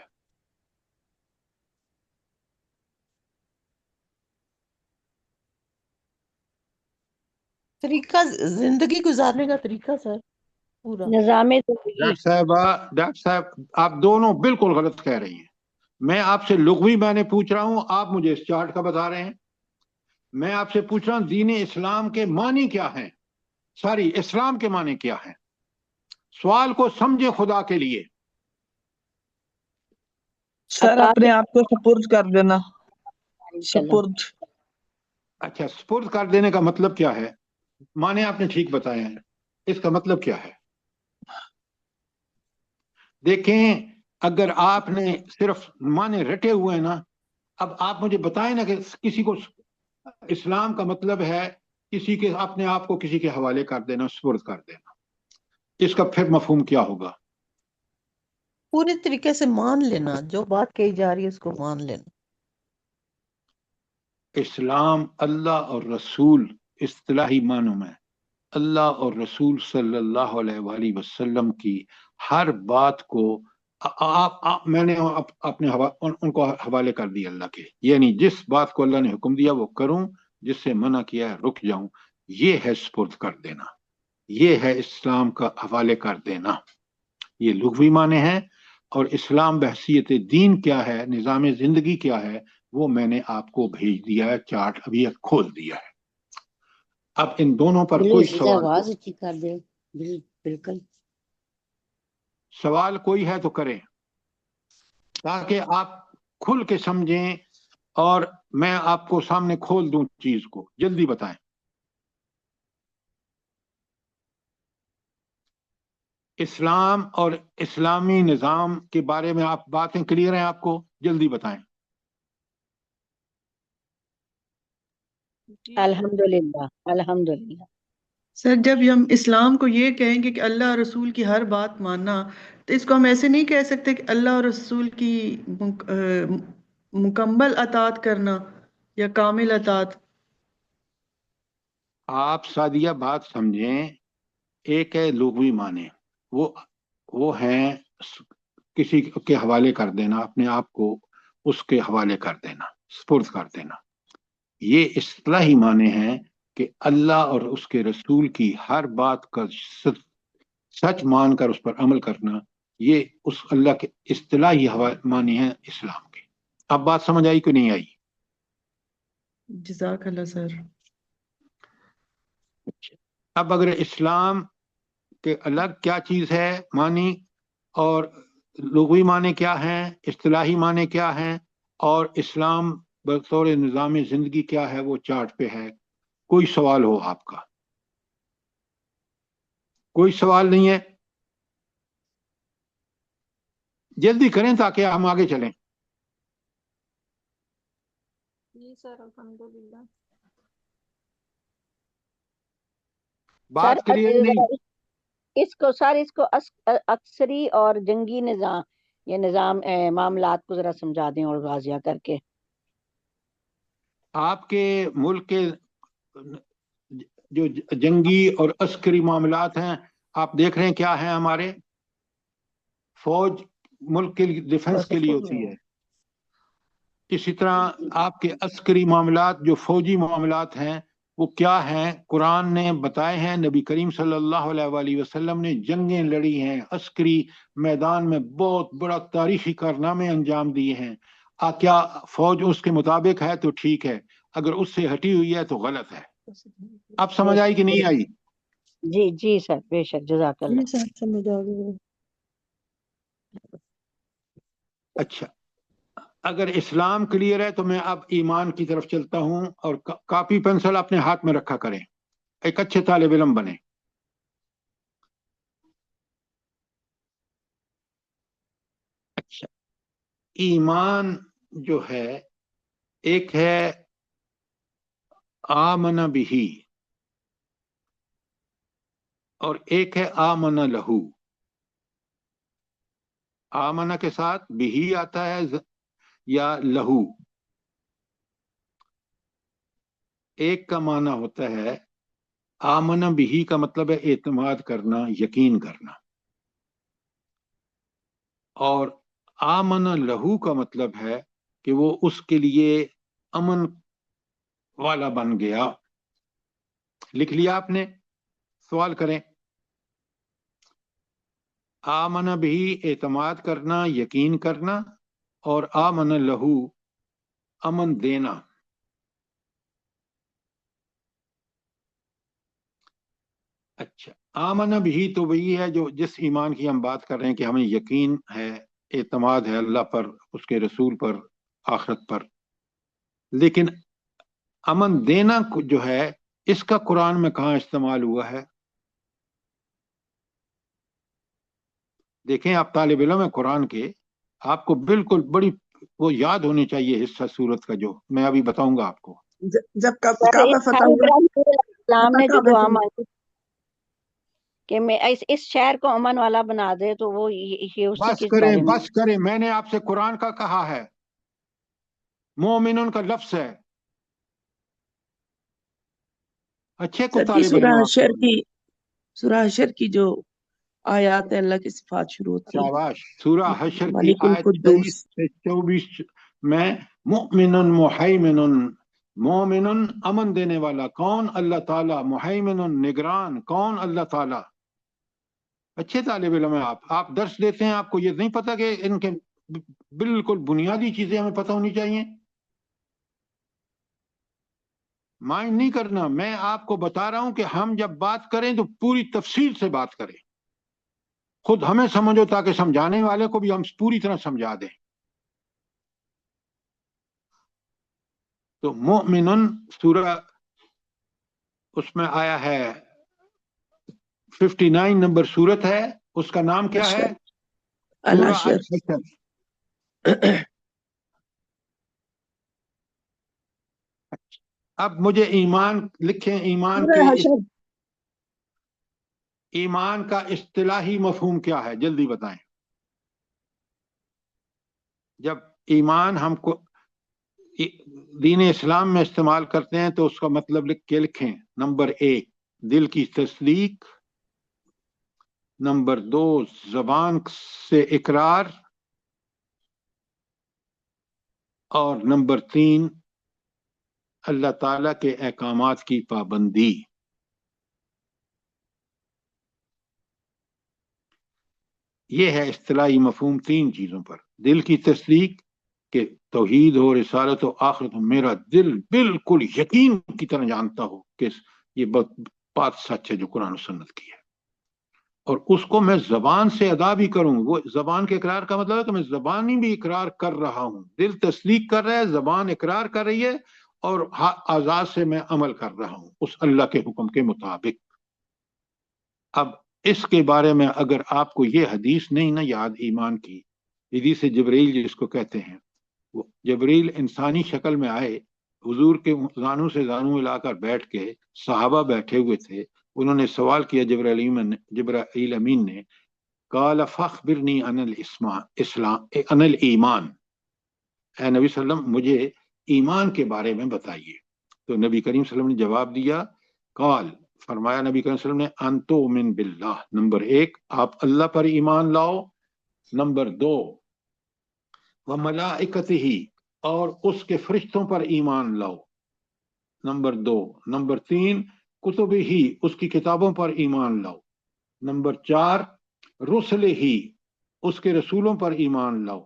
तरीका, जिंदगी गुजारने का तरीका सर, पूरा निज़ामे डॉक्टर साहब आप दोनों बिल्कुल गलत कह रही हैं। मैं आपसे लुग़वी मैंने पूछ रहा हूं, आप मुझे इस चार्ट का बता रहे हैं। मैं आपसे पूछ रहा हूं दीन इस्लाम के मानी क्या हैं, सॉरी इस्लाम के मानी क्या हैं। सवाल को समझे खुदा के लिए। सर अपने आप को सुपुर्द कर देना, सुपुर्द। अच्छा, सुपुर्द कर देने का मतलब क्या है? माने आपने ठीक बताया है, इसका मतलब क्या है? देखें, अगर आपने सिर्फ माने रटे हुए हैं ना, अब आप मुझे बताएं ना कि किसी को इस्लाम का मतलब है किसी के, अपने आप को किसी के हवाले कर देना, सुपुर्द कर देना। इसका फिर मफहूम क्या होगा? पूरे तरीके से मान लेना, जो बात कही जा रही है उसको मान लेना। इस्लाम अल्लाह और रसूल, इस्तिलाही मानों में अल्लाह और रसूल सल्लल्लाहु अलैहि वसल्लम की हर बात को मैंने अपने उनको हवाले कर दिया अल्लाह के, यानी जिस बात को अल्लाह ने हुक्म दिया वो करूं, जिससे मना किया है रुक जाऊं। ये है सुपुर्द कर देना, ये है इस्लाम का हवाले कर देना। ये लुग़वी माने हैं। और इस्लाम बहसीयत दीन क्या है, निज़ाम जिंदगी क्या है, वो मैंने आपको भेज दिया है, चार्ट अभी खोल दिया है। अब इन दोनों पर कोई आवाज अच्छी कर दे। बिल्कुल सवाल कोई है तो करें। تاکہ آپ کھل کے سمجھیں اور میں آپ کو سامنے کھول دوں چیز کو. جلدی بتائیں. اسلام اور اسلامی نظام کے بارے میں آپ باتیں کلیئر ہیں آپ کو؟ جلدی بتائیں. الحمدللہ الحمدللہ. سر جب ہم اسلام کو یہ کہیں گے کہ اللہ اور رسول کی ہر بات ماننا، تو اس کو ہم ایسے نہیں کہہ سکتے کہ اللہ اور رسول کی مکمل اطاعت کرنا یا کامل اطاعت. آپ سادیہ بات سمجھیں. ایک ہے لغوی معنی، وہ ہیں کسی کے حوالے کر دینا، اپنے آپ کو اس کے حوالے کر دینا، سپرد کر دینا. یہ اصطلاحی معنی ہیں کہ اللہ اور اس کے رسول کی ہر بات کا سچ مان کر اس پر عمل کرنا. یہ اس اللہ کے اصطلاحی معنی ہیں اسلام کے. اب بات سمجھ آئی کہ نہیں آئی؟ جزاک اللہ سر. اب اگر اسلام کے الگ کیا چیز ہے معنی، اور لغوی معنی کیا ہیں، اصطلاحی معنی کیا ہیں، اور اسلام بطور نظام زندگی کیا ہے، وہ چارٹ پہ ہے. کوئی سوال ہو آپ کا؟ کوئی سوال نہیں ہے؟ جلدی کریں تاکہ ہم آگے چلیں. جی سر الحمدللہ. بات کلیئر نہیں؟ اس کو عسکری اور جنگی نظام، یہ نظام معاملات کو ذرا سمجھا دیں اور واضح کر کے. آپ کے ملک کے جو جنگی اور عسکری معاملات ہیں، آپ دیکھ رہے ہیں کیا ہیں. ہمارے فوج ملک کے ڈیفنس کے لیے ہوتی ہے. اسی طرح آپ کے عسکری معاملات جو فوجی معاملات ہیں وہ کیا ہیں؟ قرآن نے بتائے ہیں، نبی کریم صلی اللہ علیہ وآلہ وسلم نے جنگیں لڑی ہیں، عسکری میدان میں بہت بڑا تاریخی کارنامے انجام دیے ہیں. کیا فوج اس کے مطابق ہے تو ٹھیک ہے، اگر اس سے ہٹی ہوئی ہے تو غلط ہے. اب سمجھ آئی کہ نہیں آئی؟ جی جی سر، بے شک، جزاک اللہ. جی سر سمجھ آ گئی. اچھا، اگر اسلام کلیئر ہے تو میں اب ایمان کی طرف چلتا ہوں، اور کاپی پینسل اپنے ہاتھ میں رکھا کریں، ایک اچھے طالب علم بنے. اچھا، ایمان جو ہے، ایک ہے آمن بہی اور ایک ہے آمن لہو. آمن کے ساتھ بہی آتا ہے یا لہو. ایک کا معنی ہوتا ہے آمن بہی کا مطلب ہے اعتماد کرنا، یقین کرنا، اور آمن لہو کا مطلب ہے کہ وہ اس کے لیے امن والا بن گیا. لکھ لیا آپ نے؟ سوال کریں. آمن بہی اعتماد کرنا، یقین کرنا، اور آمن لہو امن دینا. اچھا، آمن بہی تو وہی ہے جو جس ایمان کی ہم بات کر رہے ہیں کہ ہمیں یقین ہے، اعتماد ہے اللہ پر، اس کے رسول پر، آخرت پر. لیکن امن دینا جو ہے، اس کا قرآن میں کہاں استعمال ہوا ہے؟ دیکھیں، آپ طالب علم ہیں قرآن کے، آپ کو بالکل بڑی وہ یاد ہونی چاہیے حصہ سورت کا جو میں ابھی بتاؤں گا آپ کو. جب کعبہ فتح ہوا، اسلام نے جو دعا مانگی کہ میں اس شہر کو امن والا بنا دے، تو وہ یہ اسی بس کے کریں بارے میں. بس کریں، میں نے آپ سے قرآن کا کہا ہے، مومنون کا لفظ ہے. اچھے کو سر جی طالب علم آپ سورہ حشر کی جو آیات ہیں اللہ کی صفات شروع ہوتی ہیں. شاباش. سورہ حشر کی ملک آیت القدوس. 23 سے 24 میں مؤمن محیمن، مومن امن دینے والا کون؟ اللہ تعالیٰ. محیمن نگران کون؟ اللہ تعالیٰ. اچھے طالب علم ہیں آپ درس دیتے ہیں، آپ کو یہ نہیں پتا کہ ان کے بالکل بنیادی چیزیں ہمیں پتہ ہونی چاہیے. مائنڈ نہیں کرنا، میں آپ کو بتا رہا ہوں کہ ہم جب بات کریں تو پوری تفصیل سے بات کریں. خود ہمیں سمجھو تاکہ سمجھانے والے کو بھی ہم پوری طرح سمجھا دیں. تو مومنن سورہ اس میں آیا ہے 59 نمبر سورت ہے، اس کا نام کیا ہے؟ سورہ الحشر۔ اب مجھے ایمان لکھیں، ایمان کا اصطلاحی مفہوم کیا ہے، جلدی بتائیں۔ جب ایمان ہم کو دین اسلام میں استعمال کرتے ہیں تو اس کا مطلب لکھ کے لکھیں۔ نمبر 1 دل کی تصدیق، نمبر 2 زبان سے اقرار، اور نمبر 3 اللہ تعالی کے احکامات کی پابندی۔ یہ ہے اصطلاحی مفہوم 3 چیزوں پر۔ دل کی تصدیق کہ توحید ہو، رسالت ہو، آخرت ہو، میرا دل بالکل یقین کی طرح جانتا ہو کہ یہ بات سچ ہے جو قرآن و سنت کی ہے، اور اس کو میں زبان سے ادا بھی کروں۔ وہ زبان کے اقرار کا مطلب ہے کہ میں زبانی بھی اقرار کر رہا ہوں، دل تصدیق کر رہا ہے، زبان اقرار کر رہی ہے، اور اعضاء سے میں عمل کر رہا ہوں اس اللہ کے حکم کے مطابق۔ اب اس کے بارے میں اگر آپ کو یہ حدیث نہیں نہ یاد، ایمان کی حدیث جبرائیل جس کو کہتے ہیں، وہ جبرائیل انسانی شکل میں آئے، حضور کے زانو سے زانو ملا کر بیٹھ کے، صحابہ بیٹھے ہوئے تھے، انہوں نے سوال کیا جبرائیل امین نے، قال فاخبرنی عن الایمان، اے نبی صلی اللہ علیہ وسلم مجھے ایمان کے بارے میں بتائیے۔ تو نبی کریم صلی اللہ علیہ وسلم نے جواب دیا، قال فرمایا نبی کریم صلی اللہ علیہ وسلم نے، ان تؤمن باللہ، نمبر 1 آپ اللہ پر ایمان لاؤ، نمبر 2 وملائکتہ، اور اس کے فرشتوں پر ایمان لاؤ، نمبر 2، نمبر 3 کتبہ، اس کی کتابوں پر ایمان لاؤ، نمبر 4 رسل ہی، اس کے رسولوں پر ایمان لاؤ،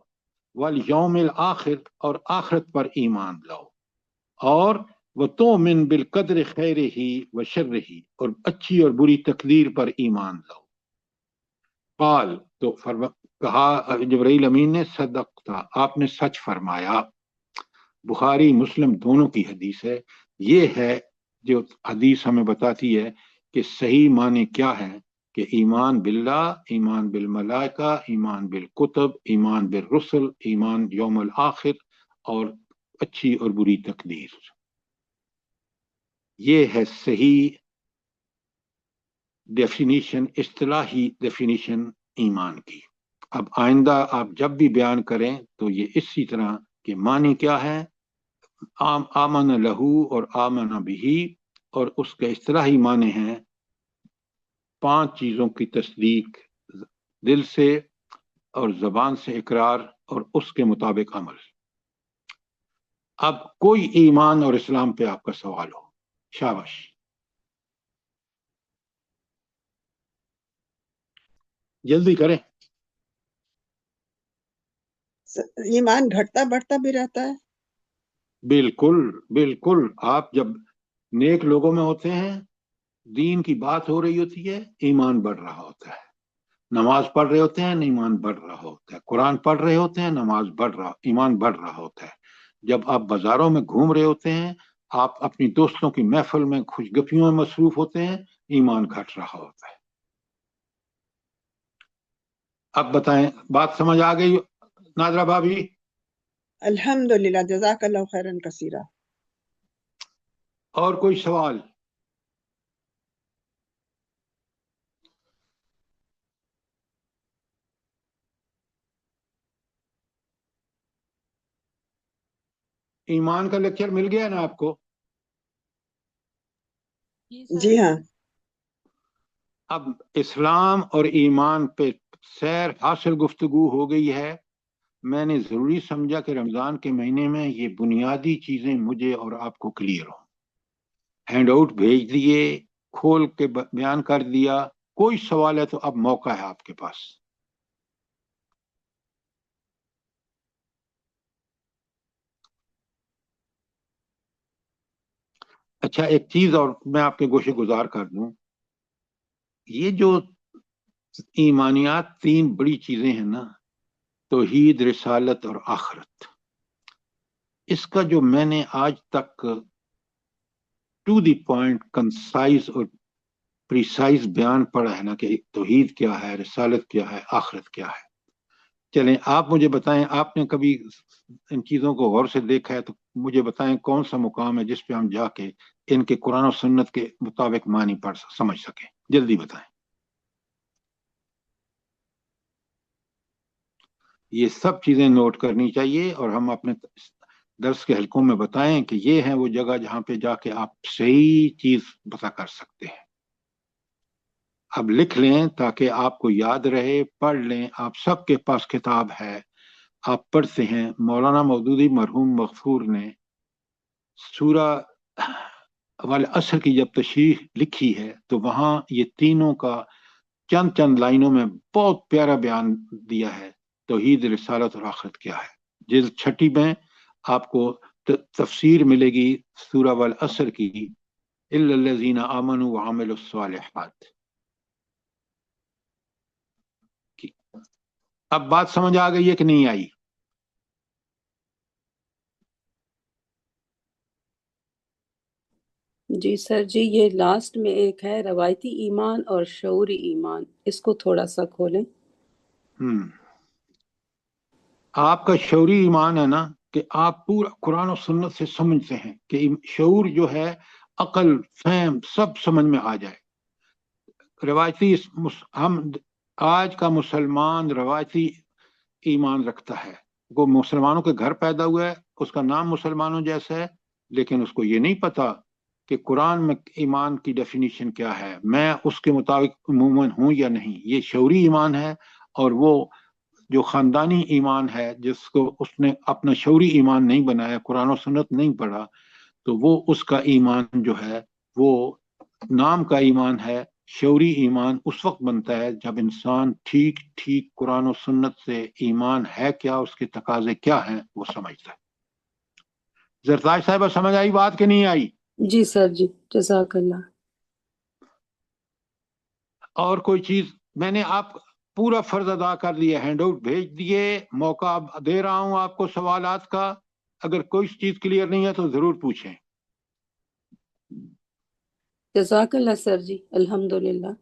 والیوم الآخر، اور آخرت پر ایمان لاؤ، اور وتؤمن بالقدر خیرہ وشرہ، اور اچھی اور بری تقدیر پر ایمان لاؤ۔ قال تو کہا جبرائیل امین نے، صدقتا، آپ نے سچ فرمایا۔ بخاری مسلم دونوں کی حدیث ہے۔ یہ ہے جو حدیث ہمیں بتاتی ہے کہ صحیح معنی کیا ہے، کہ ایمان باللہ، ایمان بالملائکہ، ایمان بالکتب، ایمان بالرسل، ایمان یوم الآخر، اور اچھی اور بری تقدیر۔ یہ ہے صحیح ڈیفینیشن، اصطلاحی ڈیفینیشن ایمان کی۔ اب آئندہ آپ جب بھی بیان کریں تو یہ اسی طرح کہ معنی کیا ہے، آمن لہو اور آمن بہی، اور اس کا اصطلاحی معنی ہے 5 چیزوں کی تصدیق، دل سے اور زبان سے اقرار، اور اس کے مطابق عمل۔ اب کوئی ایمان اور اسلام پہ آپ کا سوال ہو، شاباش۔ جلدی کریں۔ ایمان گھٹتا بڑھتا بھی رہتا ہے؟ بالکل بالکل، آپ جب نیک لوگوں میں ہوتے ہیں، دین کی بات ہو رہی ہوتی ہے، ایمان بڑھ رہا ہوتا ہے، نماز پڑھ رہے ہوتے ہیں، ایمان بڑھ رہا ہوتا ہے، قرآن پڑھ رہے ہوتے ہیں، نماز بڑھ رہا، ایمان بڑھ رہا ہوتا ہے۔ جب آپ بازاروں میں گھوم رہے ہوتے ہیں، آپ اپنی دوستوں کی محفل میں خوش گپیوں میں مصروف ہوتے ہیں، ایمان گھٹ رہا ہوتا ہے۔ اب بتائیں، بات سمجھ آ گئی نادرہ بھابھی؟ الحمدللہ، جزاک اللہ خیرن کثیرہ۔ اور کوئی سوال؟ ایمان کا لیکچر مل گیا نا آپ کو؟ جی ہاں۔ اب اسلام اور ایمان پہ سیر حاصل گفتگو ہو گئی ہے۔ میں نے ضروری سمجھا کہ رمضان کے مہینے میں یہ بنیادی چیزیں مجھے اور آپ کو کلیئر ہوں۔ ہینڈ آؤٹ بھیج دیے، کھول کے بیان کر دیا۔ کوئی سوال ہے تو اب موقع ہے آپ کے پاس۔ اچھا، ایک چیز اور میں آپ کے گوشے گزار کر دوں، یہ جو ایمانیات 3 بڑی چیزیں ہیں نا، توحید، رسالت اور آخرت، इसका जो मैंने आज तक टू द पॉइंट कंसाइज और प्रिसाइज बयान पढ़ा है ना कि तौहीद क्या है, रिसालत क्या है, आखिरत क्या है। चलें आप मुझे बताएं, आपने कभी इन चीज़ों को गौर से देखा है तो मुझे बताएं कौन सा मुकाम है जिस पे हम जाके इनके कुरान और सुन्नत के मुताबिक मानी पढ़ समझ सकें, जल्दी बताएं। ये सब चीजें नोट करनी चाहिए और हम अपने दर्स के हलकों में बताएं कि ये है वो जगह जहां पे जाके आप सही चीज पता कर सकते हैं। अब लिख लें ताकि आपको याद रहे, पढ़ लें। आप सबके पास किताब है, आप पढ़ते हैं। मौलाना मौदूदी मरहूम मगफूर ने सूरा वाल असर की जब तशरीह लिखी है तो वहां ये तीनों का चंद चंद लाइनों में बहुत प्यारा बयान दिया है। तौहीद, रिसालत और आखिरत क्या है। जिल्द 6 में आपको तफसीर मिलेगी सूरा वल असर की, इल्लल्लज़ीना आमनू व अमिलुस्सालिहात की। अब बात समझ आ गई है कि नहीं आई? जी सर जी, ये लास्ट में एक है रवायती ईमान और शऊरी ईमान, इसको थोड़ा सा खोलें। आपका शऊरी ईमान है ना कि आप पूरा कुरान और सुन्नत से समझते हैं कि शऊर जो है अकल फहम सब समझ में आ जाए। रवायती हम आज का मुसलमान रवायती ईमान रखता है। वो मुसलमानों के घर पैदा हुआ है, उसका नाम मुसलमानों जैसा है, लेकिन उसको ये नहीं पता कि कुरान में ईमान की डेफिनेशन क्या है, मैं उसके मुताबिक मोमिन हूं या नहीं। ये शऊरी ईमान है। और वो जो खानदानी ईमान है जिसको उसने अपना शऊरी ईमान नहीं बनाया, कुरान और सुन्नत नहीं पढ़ा, तो वो उसका ईमान जो है वो नाम का ईमान है। शऊरी ईमान उस वक्त बनता है जब इंसान ठीक ठीक कुरान और सुन्नत से ईमान है क्या, उसके तकाजे क्या हैं, वो समझता है। जरताज साहिबा समझ आई बात कि नहीं आई? जी सर जी, जज़ाकल्लाह। और कोई चीज? मैंने आप पूरा फर्ज अदा कर दिया, हैंड आउट भेज दिए, मौका दे रहा हूं आपको सवालात का। अगर कोई चीज क्लियर नहीं है तो जरूर पूछें। जज़ाकल्लाह सर जी, अल्हम्दुलिल्लाह।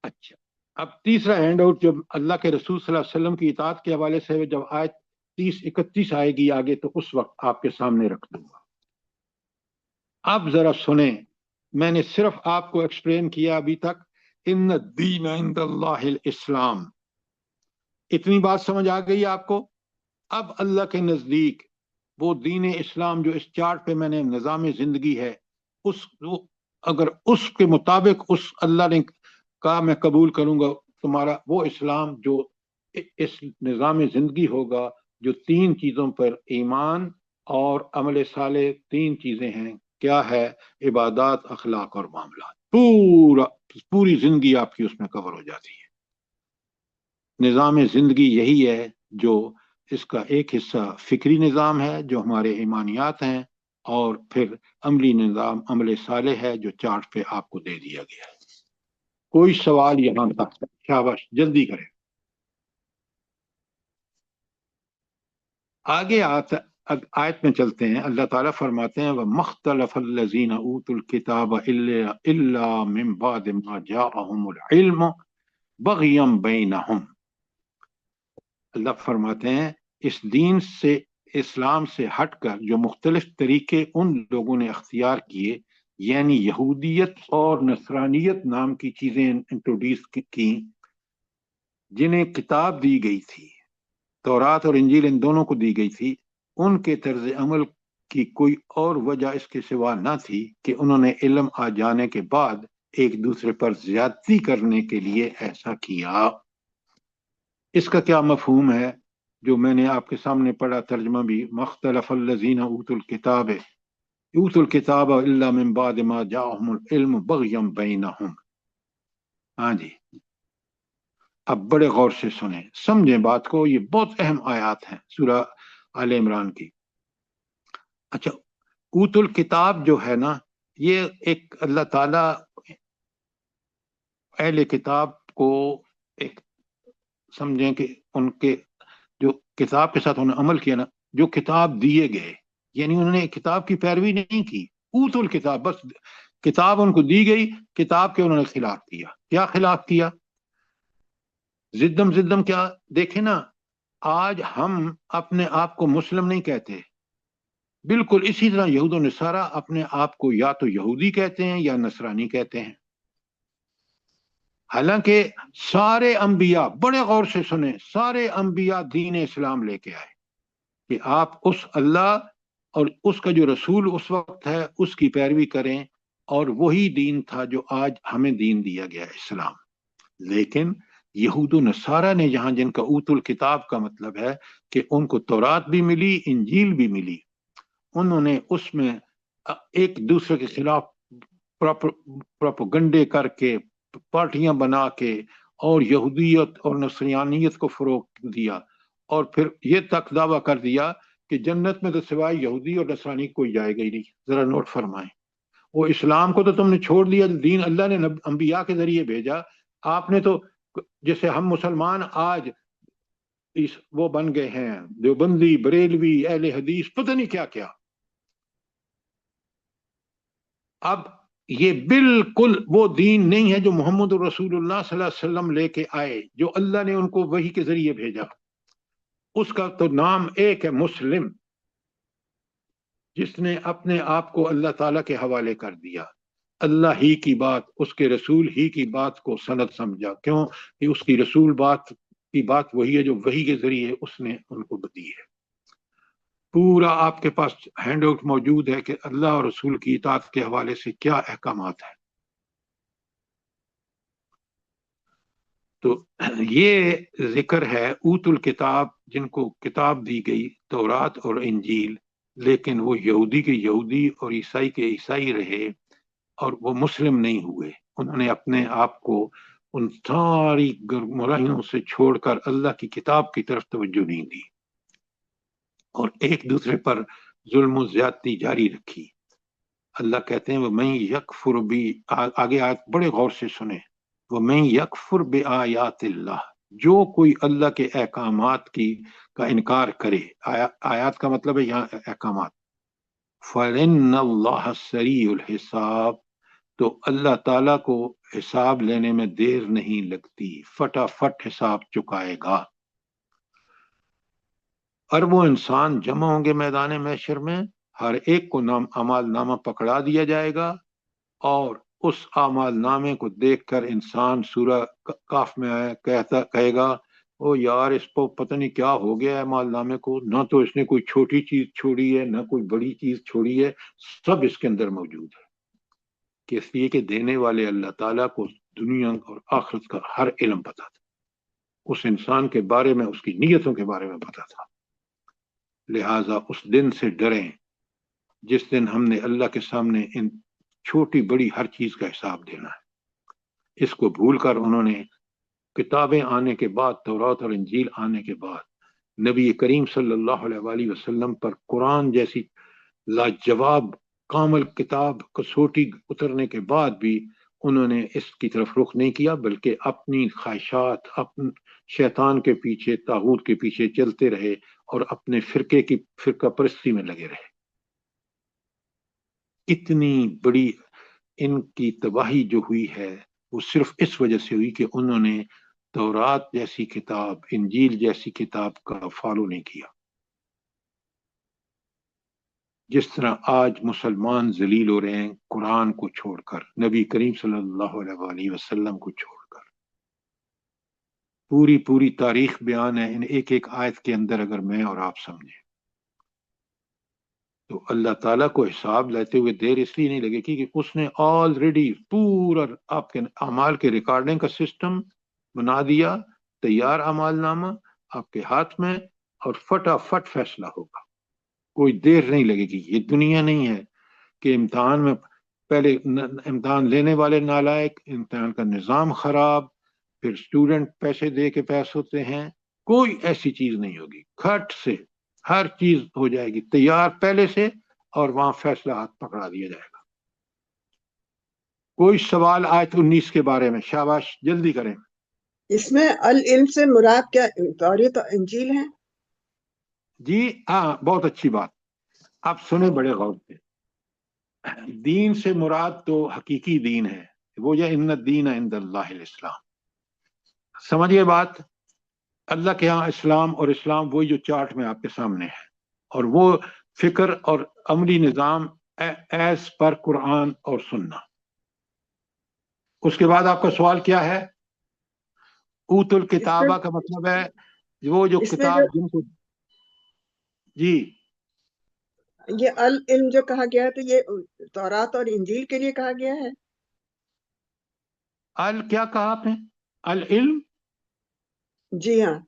अच्छा, अब तीसरा हैंड आउट जब अल्लाह के रसूल सल्लल्लाहु अलैहि वसल्लम की इताअत के हवाले से जब आयत 30-31 आएगी आगे तो उस वक्त आपके सामने रख दूंगा। अब जरा सुने, मैंने सिर्फ आपको एक्सप्लेन किया अभी तक, इन्न दीन इंदल्लाहिल इस्लाम। इतनी बात समझ आ गई आपको? अब अल्लाह के नजदीक वो दीन इस्लाम जो इस चार्ट पे मैंने निज़ाम जिंदगी है, अगर उसके मुताबिक उस अल्लाह ने कहा मैं कबूल करूंगा तुम्हारा वो इस्लाम जो इस निज़ाम जिंदगी होगा, जो 3 चीजों पर ईमान और अमल साले 3 चीजें हैं। क्या है? इबादत, अखलाक और मामलात। पूरी जिंदगी आपकी उसमें कवर हो जाती है। निज़ाम जिंदगी यही है जो इसका एक हिस्सा फिक्री निज़ाम है जो हमारे ईमानियात हैं, और फिर अमली निज़ाम अमल साले है जो चार्ट पे आपको दे दिया गया है। कोई सवाल यहां तक? शाबाश, जल्दी करें। आगे आयत में चलते हैं। अल्लाह ताला फरमाते हैं, व मख्तलफ़ल्लज़ीना ऊतुल किताब इल्ला मिन बाद मा जाअहुमुल इल्म बग़यम बैनहुम। अल्लाह फरमाते हैं इस दीन से, इस्लाम से हटकर जो मुख्तलिफ तरीके उन लोगों ने अख्तियार किए, यानी यहूदियत और नसरानियत नाम की चीजें इंट्रोड्यूस की, जिन्हें किताब दी गई थी, तौरात और इंजील इन दोनों को दी गई थी, उनके तर्ज अमल की कोई और वजह इसके सिवा न थी कि उन्होंने इल्म आ जाने के बाद एक दूसरे पर ज्यादती करने के लिए ऐसा किया। इसका क्या मफहूम है जो मैंने आपके सामने पढ़ा, तर्जमा भी, मख्तलफ़ल्लज़ीना ऊतुल किताब इल्ला मिन बाद मा जाअहुमुल इल्म बग़यम बैनहुम। हाँ जी, अब बड़े गौर से सुने, समझें बात को। ये बहुत अहम आयत हैं सूरा आले इमरान की। अच्छा, ऊतुल किताब जो है ना, ये एक अल्लाह ताला अहले किताब को एक समझें कि उनके जो किताब के साथ उन्होंने अमल किया ना, جو کتاب دیے گئے، یعنی انہوں نے کتاب کی پیروی نہیں کی، اوتل کتاب، بس کتاب ان کو دی گئی، کتاب کے انہوں نے خلاف کیا. کیا خلاف کیا؟ زدم کیا؟ دیکھیں نا، آج ہم اپنے آپ کو مسلم نہیں کہتے، بالکل اسی طرح یہود و نصارہ اپنے آپ کو یا تو یہودی کہتے ہیں یا نصرانی کہتے ہیں. حالانکہ سارے انبیاء، بڑے غور سے سنیں، سارے انبیاء دین اسلام لے کے آئے کہ آپ اس اللہ اور اس کا جو رسول اس وقت ہے اس کی پیروی کریں، اور وہی دین تھا جو آج ہمیں دین دیا گیا ہے، اسلام. لیکن یہود و نصارہ نے جہاں، جن کا اوت الکتاب کا مطلب ہے کہ ان کو تورات بھی ملی، انجیل بھی ملی، انہوں نے اس میں ایک دوسرے کے خلاف پروپیگنڈے کر کے، پارٹیاں بنا کے، اور یہودیت اور نصرانیت کو فروغ دیا، اور پھر یہ تک دعویٰ کر دیا کہ جنت میں تو سوائے یہودی اور نصرانی کوئی جائے گا ہی نہیں. ذرا نوٹ فرمائیں، وہ اسلام کو تو تم نے چھوڑ دیا، دین اللہ نے انبیاء کے ذریعے بھیجا. آپ نے تو، جیسے ہم مسلمان آج وہ بن گئے ہیں، دیوبندی، بریلوی، اہل حدیث، پتہ نہیں کیا کیا. اب یہ بالکل وہ دین نہیں ہے جو محمد رسول اللہ صلی اللہ علیہ وسلم لے کے آئے، جو اللہ نے ان کو وحی کے ذریعے بھیجا. اس کا تو نام ایک ہے مسلم، جس نے اپنے آپ کو اللہ تعالیٰ کے حوالے کر دیا، اللہ ہی کی بات، اس کے رسول ہی کی بات کو سند سمجھا. کیوں کہ اس کی رسول کی بات وہی ہے جو وحی کے ذریعے اس نے ان کو دی ہے. پورا آپ کے پاس ہینڈ آؤٹ موجود ہے کہ اللہ اور رسول کی اطاعت کے حوالے سے کیا احکامات ہیں. تو یہ ذکر ہے اوت الکتاب، جن کو کتاب دی گئی تورات اور انجیل، لیکن وہ یہودی کے یہودی اور عیسائی کے عیسائی رہے، اور وہ مسلم نہیں ہوئے. انہوں نے اپنے آپ کو ان ساری گمراہیوں سے چھوڑ کر اللہ کی کتاب کی طرف توجہ نہیں دی، اور ایک دوسرے پر ظلم و زیادتی جاری رکھی. اللہ کہتے ہیں وَمَن یکفر بی، آگے آیت بڑے غور سے سنیں، وَمَن یکفر بآیات اللہ، جو کوئی اللہ کے احکامات کا انکار کرے، آیات کا مطلب ہے یہاں احکامات، فَإِنَّ اللَّهَ سَرِيعُ الْحِسَابِ، تو اللہ تعالیٰ کو حساب لینے میں دیر نہیں لگتی، فٹافٹ حساب چکائے گا. اربوں انسان جمع ہوں گے میدان محشر میں، ہر ایک کو اعمال نامہ پکڑا دیا جائے گا، اور اس اعمال نامے کو دیکھ کر انسان، سورہ کاف میں آیا، کہے گا او یار اس کو پتہ نہیں کیا ہو گیا ہے اعمال نامے کو، نہ تو اس نے کوئی چھوٹی چیز چھوڑی ہے نہ کوئی بڑی چیز چھوڑی ہے، سب اس کے اندر موجود ہے. کہ اس لیے کہ دینے والے اللہ تعالیٰ کو دنیا اور آخرت کا ہر علم پتا تھا، اس انسان کے بارے میں، اس کی نیتوں کے بارے میں پتا تھا. لہٰذا اس دن سے ڈریں جس دن ہم نے اللہ کے سامنے ان چھوٹی بڑی ہر چیز کا حساب دینا ہے. اس کو بھول کر انہوں نے کتابیں آنے کے بعد، تورات اور انجیل آنے کے بعد، نبی کریم صلی اللہ علیہ وآلہ وسلم پر قرآن جیسی لاجواب کامل کتاب کسوٹی اترنے کے بعد بھی انہوں نے اس کی طرف رخ نہیں کیا، بلکہ اپنی خواہشات، اپنے شیطان کے پیچھے، طاغوت کے پیچھے چلتے رہے، اور اپنے فرقہ پرستی میں لگے رہے. اتنی بڑی ان کی تباہی جو ہوئی ہے وہ صرف اس وجہ سے ہوئی کہ انہوں نے تورات جیسی کتاب، انجیل جیسی کتاب کا فالو نہیں کیا. جس طرح آج مسلمان ذلیل ہو رہے ہیں قرآن کو چھوڑ کر، نبی کریم صلی اللہ علیہ وآلہ وسلم کو چھوڑ کر. پوری تاریخ بیان ہے ان ایک ایک آیت کے اندر. اگر میں اور آپ سمجھیں تو اللہ تعالیٰ کو حساب لیتے ہوئے دیر اس لیے نہیں لگے گی کہ اس نے آلریڈی پورا آپ کے اعمال کے ریکارڈنگ کا سسٹم بنا دیا، تیار اعمال نامہ آپ کے ہاتھ میں، اور فٹافٹ فیصلہ ہوگا. کوئی دیر نہیں لگے گی. یہ دنیا نہیں ہے کہ امتحان میں پہلے امتحان لینے والے نالائق، امتحان کا نظام خراب، پھر اسٹوڈنٹ پیسے دے کے پاس ہوتے ہیں. کوئی ایسی چیز نہیں ہوگی. کھٹ سے ہر چیز ہو جائے گی تیار پہلے سے، اور وہاں فیصلہ ہاتھ پکڑا دیا جائے گا. کوئی سوال آیت 19 کے بارے میں؟ شاباش جلدی کریں. اس میں العلم سے مراد کیا؟ توریت اور انجیل ہیں؟ जी हाँ, बहुत अच्छी बात। आप सुने बड़े गौर से। दीन से मुराद तो हकीकी दीन है, वो ये इन्ना दीन इंदल्लाहिल इस्लाम। समझिए बात, अल्लाह के यहाँ इस्लाम, और इस्लाम वही जो चार्ट में आपके सामने है, और वो फिक्र और अमली निज़ाम एज पर कुरान और सुन्ना। उसके बाद आपका सवाल क्या है? ऊतुल किताबा का मतलब है वो जो किताब जिनको, जी ये अल इल्म जो कहा गया है, तो ये तौरात और इंजील के लिए कहा गया है? अल क्या कहा आपने? अल इल्म? जी हाँ।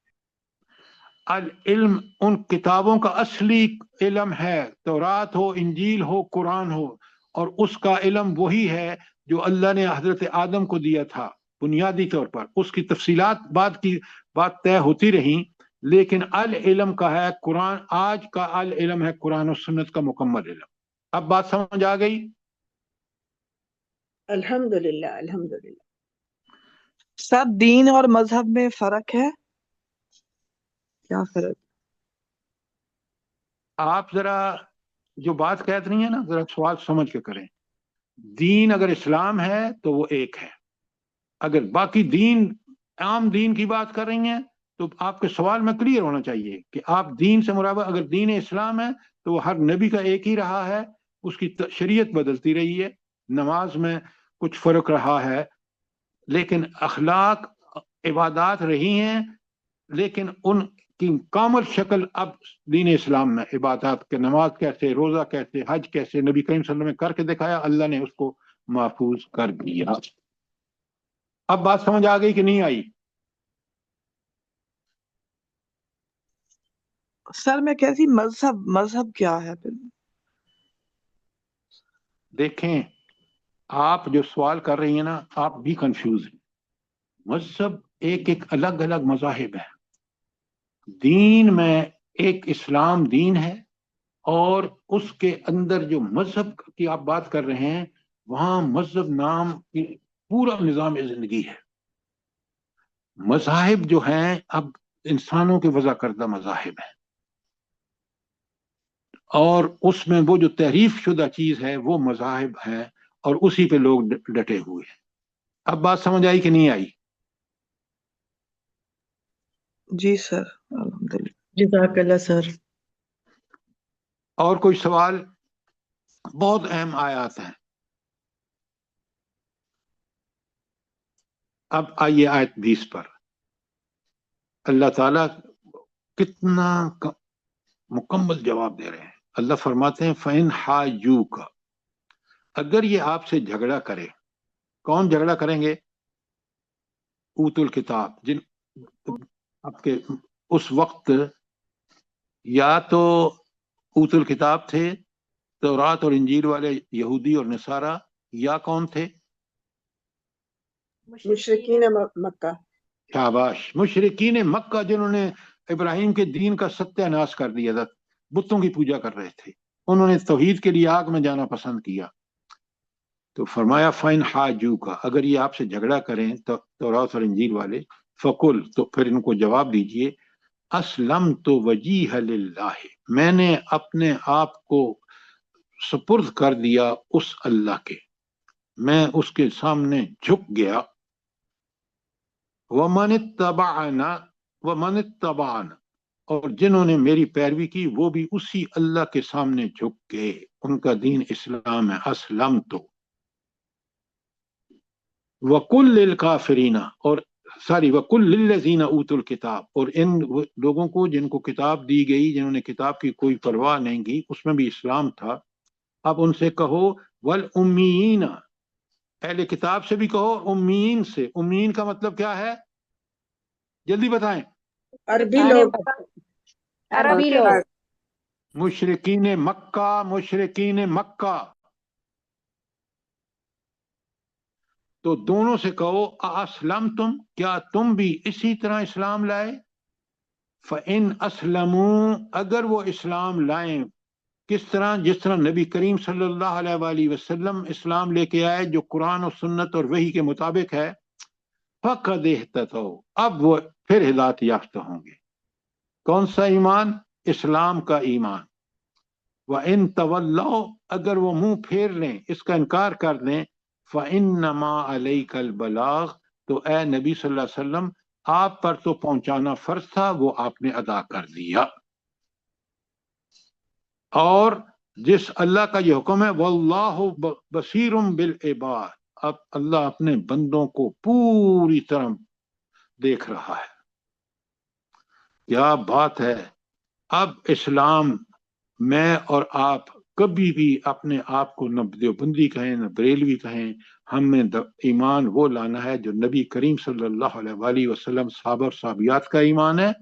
अल इल्म उन किताबों का असली इल्म है, तौरात हो, इंजील हो, कुरान हो, और उसका इल्म वही है जो अल्लाह ने हजरत आदम को दिया था बुनियादी तौर पर। उसकी तफसीलात बाद की बात तय होती रही, लेकिन अल इल्म का है कुरान। आज का अल इल्म है कुरान और सुन्नत का मुकम्मल इल्म। अब बात समझ आ गई? अल्हम्दुलिल्लाह, अल्हम्दुलिल्लाह। सर दीन और मजहब में फर्क है, क्या फर्क? आप जरा जो बात कह रही है ना, जरा सवाल समझ के करें। दीन अगर इस्लाम है तो वो एक है। अगर बाकी दीन, आम दीन की बात कर रही हैं, तो आपके सवाल में क्लियर होना चाहिए कि आप दीन से मुराद, अगर दीन इस्लाम है तो वो हर नबी का एक ही रहा है, उसकी शरीयत बदलती रही है, नमाज में कुछ फर्क रहा है, लेकिन अखलाक इबादत रही हैं, लेकिन उनकी कामल शक्ल अब दीन इस्लाम में इबादत के, नमाज कैसे, रोजा कैसे, हज कैसे नबी करीम सल्लल्लाहु अलैहि वसल्लम ने करके दिखाया, अल्लाह ने उसको महफूज कर दिया। अब बात समझ आ गई कि नहीं आई? सर मैं कैसी मजहब, मजहब क्या है फिर? देखें, आप जो सवाल कर रही हैं ना, आप भी कंफ्यूज हैं। मजहब एक एक अलग अलग मजाहिब है। दीन में एक इस्लाम दीन है, और उसके अंदर जो मजहब की आप बात कर रहे हैं, वहां मजहब नाम की पूरा निजाम जिंदगी है। मजाहिब जो हैं अब इंसानों के वज़ा करदा मजाहिब है, और उसमें वो जो तहरीफ शुदा चीज है वो मजाहिब है, और उसी पे लोग डटे हुए हैं। अब बात समझ आई कि नहीं आई? जी सर, अल्हम्दुलिल्लाह, जज़ाकल्लाह सर। और कोई सवाल? बहुत अहम आयत हैं। अब आइए आयत 20 पर। अल्लाह ताला कितना मुकम्मल जवाब दे रहे हैं। अल्लाह फरमाते हैं फ़इन हाजू का, अगर ये आपसे झगड़ा करे। कौन झगड़ा करेंगे? ऊतुल किताब, जिन आपके उस वक्त या तो ऊतुल किताब थे, तौरात और इंजील वाले यहूदी और नसारा, या कौन थे? मुशरिकीन मक्का। शाबाश, मुशरिकीन मक्का, जिन्होंने इब्राहिम के दीन का सत्यानाश कर दिया था, बुतों की पूजा कर रहे थे, उन्होंने तौहीद के लिए आग में जाना पसंद किया। तो फरमाया फाइन हाजू का, अगर ये आपसे झगड़ा करें तो तौरात और इंजील वाले, फकुल, तो फिर इनको जवाब दीजिए असलम तो वजीह लिल्लाह, मैंने अपने आप को सुपुर्द कर दिया उस अल्लाह के, मैं उसके सामने झुक गया। वमन तबाना, और जिन्होंने मेरी पैरवी की वो भी उसी अल्लाह के सामने झुक गए, उनका दीन इस्लाम है। असलम तो वकुल लिल काफिरीना, और सारी वकुल लिल्लज़ीना ऊतुल किताब, और इन लोगों को जिनको किताब दी गई, जिन्होंने किताब की कोई परवाह नहीं की, उसमें भी इस्लाम था। अब उनसे कहो वल उम्मीना, पहले किताब से भी कहो, उम्मीन से। उम्मीन का मतलब क्या है? जल्दी बताएं। अरबी लोग, अरबी लोग। मुशरिकीन मक्का, मुशरिकीन मक्का। तो दोनों से कहो असलम तुम, क्या तुम भी इसी तरह इस्लाम लाए? फ़इन असलमू, अगर वो इस्लाम लाएं, किस तरह? जिस तरह नबी करीम सल्लल्लाहु अलैहि वसल्लम इस्लाम लेके आए, जो कुरान और सुन्नत और वही के मुताबिक है। फ़क़द इहतदौ, अब वो फिर हिदायत याफ्ता होंगे। कौन सा ईमान? इस्लाम का ईमान। व इन तवल्लो, अगर वो मुंह फेर लें, इसका इनकार कर दें, फ़इन्नमा अलैकल बलाग, तो ए नबी सल्लल्लाहु अलैहि वसल्लम आप पर तो पहुंचाना फर्ज था, वो आपने अदा कर दिया। और जिस अल्लाह का ये हुक्म है, वल्लाहु बसीरुम बिल इबाद, अब अल्लाह अपने बंदों को पूरी तरह देख रहा है। क्या बात है। अब इस्लाम, मैं और आप कभी भी अपने आप को न देवबंदी कहें न बरेलवी कहें, हमें ईमान वो लाना है जो नबी करीम सल्लल्लाहु अलैहि वसल्लम साहब और साहबियात का ईमान है।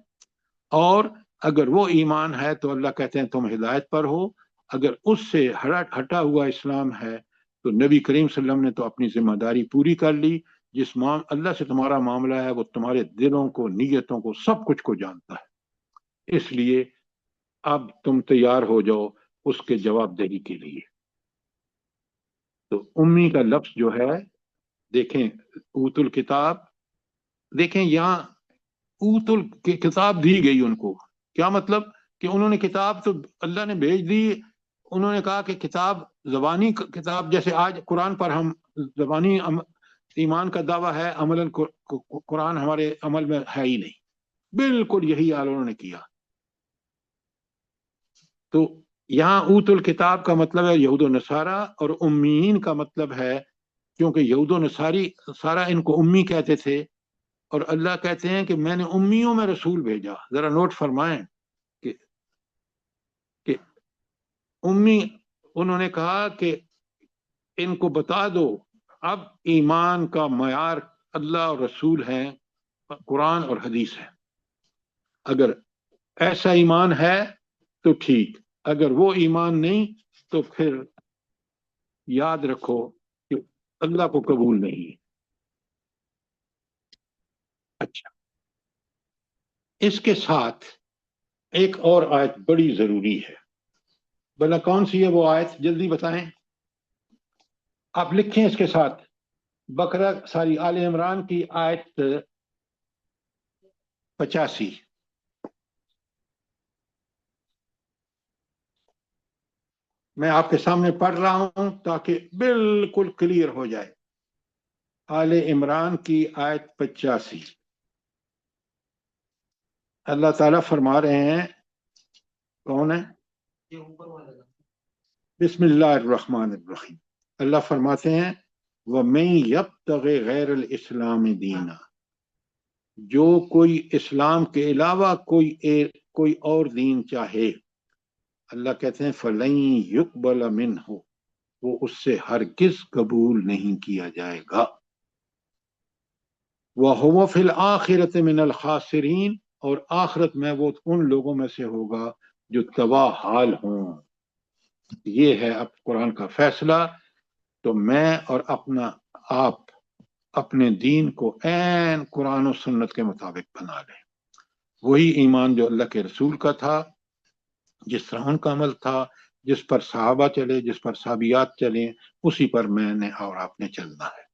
और अगर वो ईमान है तो अल्लाह कहते हैं तुम हिदायत पर हो। अगर उससे हटा हुआ इस्लाम है तो नबी करीम सल्लल्लाहु अलैहि वसल्लम ने तो अपनी जिम्मेदारी पूरी कर ली। जिस अल्लाह से तुम्हारा मामला है वो तुम्हारे दिलों को, नीयतों को, सब कुछ को जानता है। इसलिए अब तुम तैयार हो जाओ उसके जवाबदेही के लिए। तो उम्मी का लफ्ज जो है, देखें ऊतुल किताब, देखें यहाँ ऊतुल की किताब दी गई उनको। क्या मतलब कि उन्होंने किताब तो अल्लाह ने भेज दी, उन्होंने कहा कि किताब ज़बानी किताब, जैसे आज कुरान पर हम ज़बानी ईमान का दावा है, अमलन कुरान हमारे अमल में है ही नहीं। बिल्कुल यही हाल उन्होंने किया। तो यहाँ ऊतुल किताब का मतलब है यहूद नसारा, और उम्मीन का मतलब है, क्योंकि यहूद नसारी सारा इनको उम्मी कहते थे, और अल्लाह कहते हैं कि मैंने उम्मियों में रसूल भेजा। जरा नोट फरमाएं कि उम्मी, उन्होंने कहा कि इनको बता दो, अब ईमान का मयार अल्लाह और रसूल है, कुरान और हदीस है। अगर ऐसा ईमान है तो ठीक, अगर वो ईमान नहीं तो फिर याद रखो कि अल्लाह को कबूल नहीं है। अच्छा, इसके साथ एक और आयत बड़ी जरूरी है। भला कौन सी है वो आयत, जल्दी बताएं। आप लिखें इसके साथ, बकरा सारी आले इमरान की आयत 85। मैं आपके सामने पढ़ रहा हूं ताकि बिल्कुल क्लियर हो जाए। आले इमरान की आयत 85। अल्लाह ताला फरमा रहे हैं, कौन है? बिस्मिल्लाहिर्रहमानिर्रहीम। अल्लाह फरमाते हैं, वमन यब्तगि गैरल इस्लाम दीना, जो कोई इस्लाम के अलावा कोई और दीन चाहे, अल्लाह कहते हैं फलन युक़बल मिन्हु, वो उससे हरगिज कबूल नहीं किया जाएगा। वहुव फिल आखिरति मिनल खासिरीन, और आखिरत में वो उन लोगों में से होगा जो तबाह हाल हों। ये है अब कुरान का फैसला। तो मैं और आप अपने दीन को ऐन कुरान और सुन्नत के मुताबिक बना लें। वही ईमान जो अल्लाह के रसूल का था, जिस तरह उनका अमल था, जिस पर सहाबा चले, जिस पर साहबियात चले, उसी पर मैंने और आपने चलना है।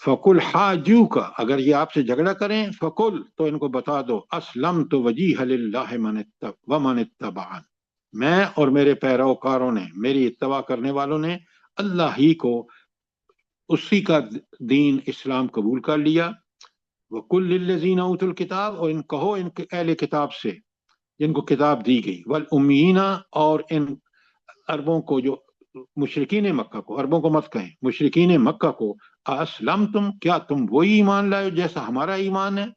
फकुल हाजू का, अगर ये आपसे झगड़ा करें, फकुल तो इनको बता दो, असलम तो वजीह लिल्लाहि व मन इत्तबाअन, मैं और मेरे पैरोकारों ने, मेरी इत्तबा करने वालों ने अल्लाह ही को, उसी का दीन इस्लाम कबूल कर लिया। वकुल लिल्लज़ीना उतुल किताब, और इन कहो इनके अहले किताब से जिनको किताब दी गई, वल उम्मीना, और इन अरबों को, जो मुशरिकीन मक्का को, अरबों को मत कहें, मुशरिकीन मक्का को, असलम तुम, क्या तुम वही ईमान लाए जैसा हमारा ईमान है?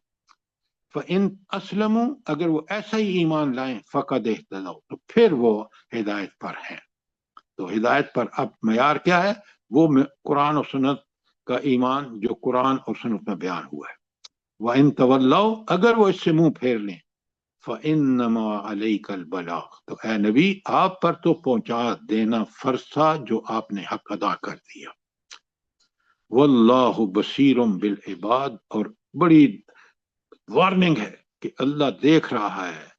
फ़इन असलमू, अगर वो ऐसा ही ईमान लाएं, फ़क़द इहतदौ, तो फिर वो हिदायत पर हैं। तो हिदायत पर अब मयार क्या है? वो कुरान और सुन्नत का ईमान जो कुरान और सुन्नत में बयान हुआ है। व इन तवल्लौ, अगर वो इससे मुंह फेर लें, फ़इन्नमा अलैकल बलाग, तो ए नबी आप पर तो पहुंचा देना फर्ज था जो आपने हक अदा कर दिया। वल्लाहु बसीरुम बिल इबाद, और बड़ी वार्निंग है कि अल्लाह देख रहा है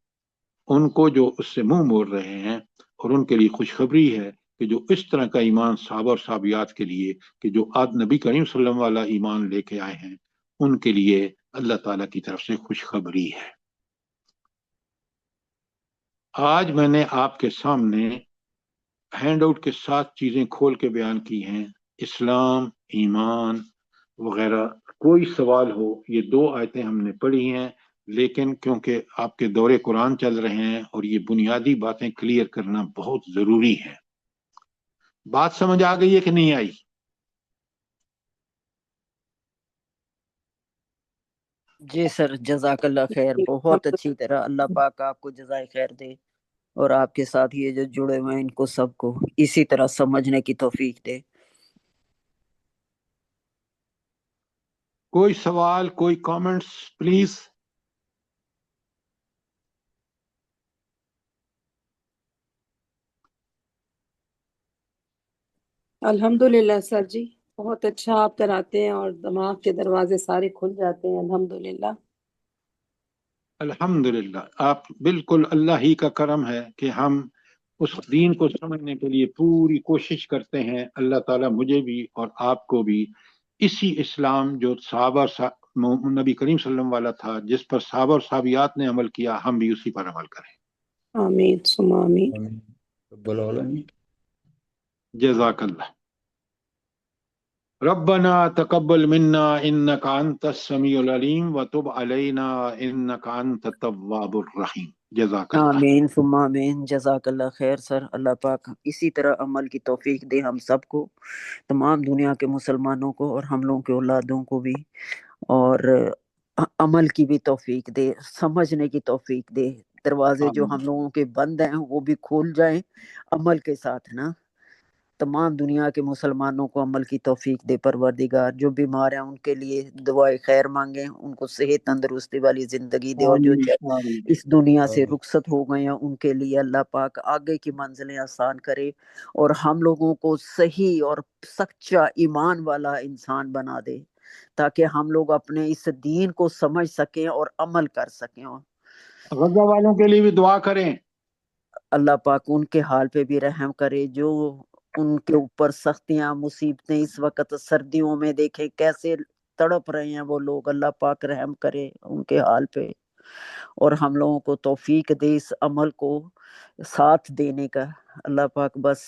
उनको जो उससे मुंह मोड़ रहे हैं, और उनके लिए खुशखबरी है कि जो इस तरह का ईमान साहब और साहबियात के लिए, कि जो आज नबी करीम सल्लल्लाहु अलैहि वसल्लम वाला ईमान लेके आए हैं, उनके लिए अल्लाह ताला की तरफ से खुशखबरी है। آج میں نے آپ کے سامنے ہینڈ آؤٹ کے ساتھ چیزیں کھول کے بیان کی ہیں، اسلام، ایمان وغیرہ۔ کوئی سوال ہو، یہ 2 آیتیں ہم نے پڑھی ہیں، لیکن کیونکہ آپ کے دورے قرآن چل رہے ہیں اور یہ بنیادی باتیں کلیئر کرنا بہت ضروری ہے۔ بات سمجھ آ گئی ہے کہ نہیں آئی؟ جی سر، جزاک اللہ خیر، بہت اچھی طرح اللہ پاک آپ کو جزائے خیر دے، اور آپ کے ساتھ یہ جو جڑے ہوئے ہیں ان کو سب کو اسی طرح سمجھنے کی توفیق دے۔ کوئی سوال، کوئی کامنٹس پلیز؟ الحمدللہ سر جی، بہت اچھا آپ کراتے ہیں اور دماغ کے دروازے سارے کھل جاتے ہیں، الحمدللہ۔ الحمدللہ، آپ بالکل اللہ ہی کا کرم ہے کہ ہم اس دین کو سمجھنے کے لیے پوری کوشش کرتے ہیں۔ اللہ تعالیٰ مجھے بھی اور آپ کو بھی اسی اسلام جو صحابہ نبی کریم صلی اللہ علیہ وسلم والا تھا، جس پر صحابہ اور صحابیات نے عمل کیا، ہم بھی اسی پر عمل کریں۔ آمین ثم آمین۔ جزاک اللہ۔ ربنا تقبل منا انك انت السميع العليم وتب علينا انك انت التواب الرحيم۔ جزاک اللہ۔ آمین ثم آمین، جزاک اللہ خیر سر۔ اللہ پاک اسی طرح عمل کی توفیق دے ہم سب کو، تمام دنیا کے مسلمانوں کو اور ہم لوگوں کے اولادوں کو بھی، اور عمل کی بھی توفیق دے، سمجھنے کی توفیق دے۔ دروازے جو ہم لوگوں کے بند ہیں وہ بھی کھول جائیں عمل کے ساتھ نا۔ تمام دنیا کے مسلمانوں کو عمل کی توفیق دے پروردگار۔ جو بیمار ہیں ان کے لیے دعائے خیر مانگیں، ان کو صحت تندرستی والی زندگی دے، اور جو اس دنیا سے رخصت ہو گئے ہیں ان کے لیے اللہ پاک آگے کی منزلیں آسان کرے، اور ہم لوگوں کو صحیح اور سچا ایمان والا انسان بنا دے، تاکہ ہم لوگ اپنے اس دین کو سمجھ سکیں اور عمل کر سکیں۔ غزہ والوں کے لیے بھی دعا کریں۔ اللہ پاک ان کے حال پہ بھی رحم کرے، جو ان کے اوپر سختیاں مصیبتیں اس وقت سردیوں میں دیکھیں کیسے تڑپ رہے ہیں وہ لوگ۔ اللہ پاک رحم کرے ان کے حال پہ، اور ہم لوگوں کو توفیق دے اس عمل کو ساتھ دینے کا۔ اللہ پاک بس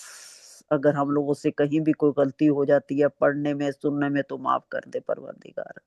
اگر ہم لوگوں سے کہیں بھی کوئی غلطی ہو جاتی ہے پڑھنے میں، سننے میں، تو معاف کر دے پروردگار۔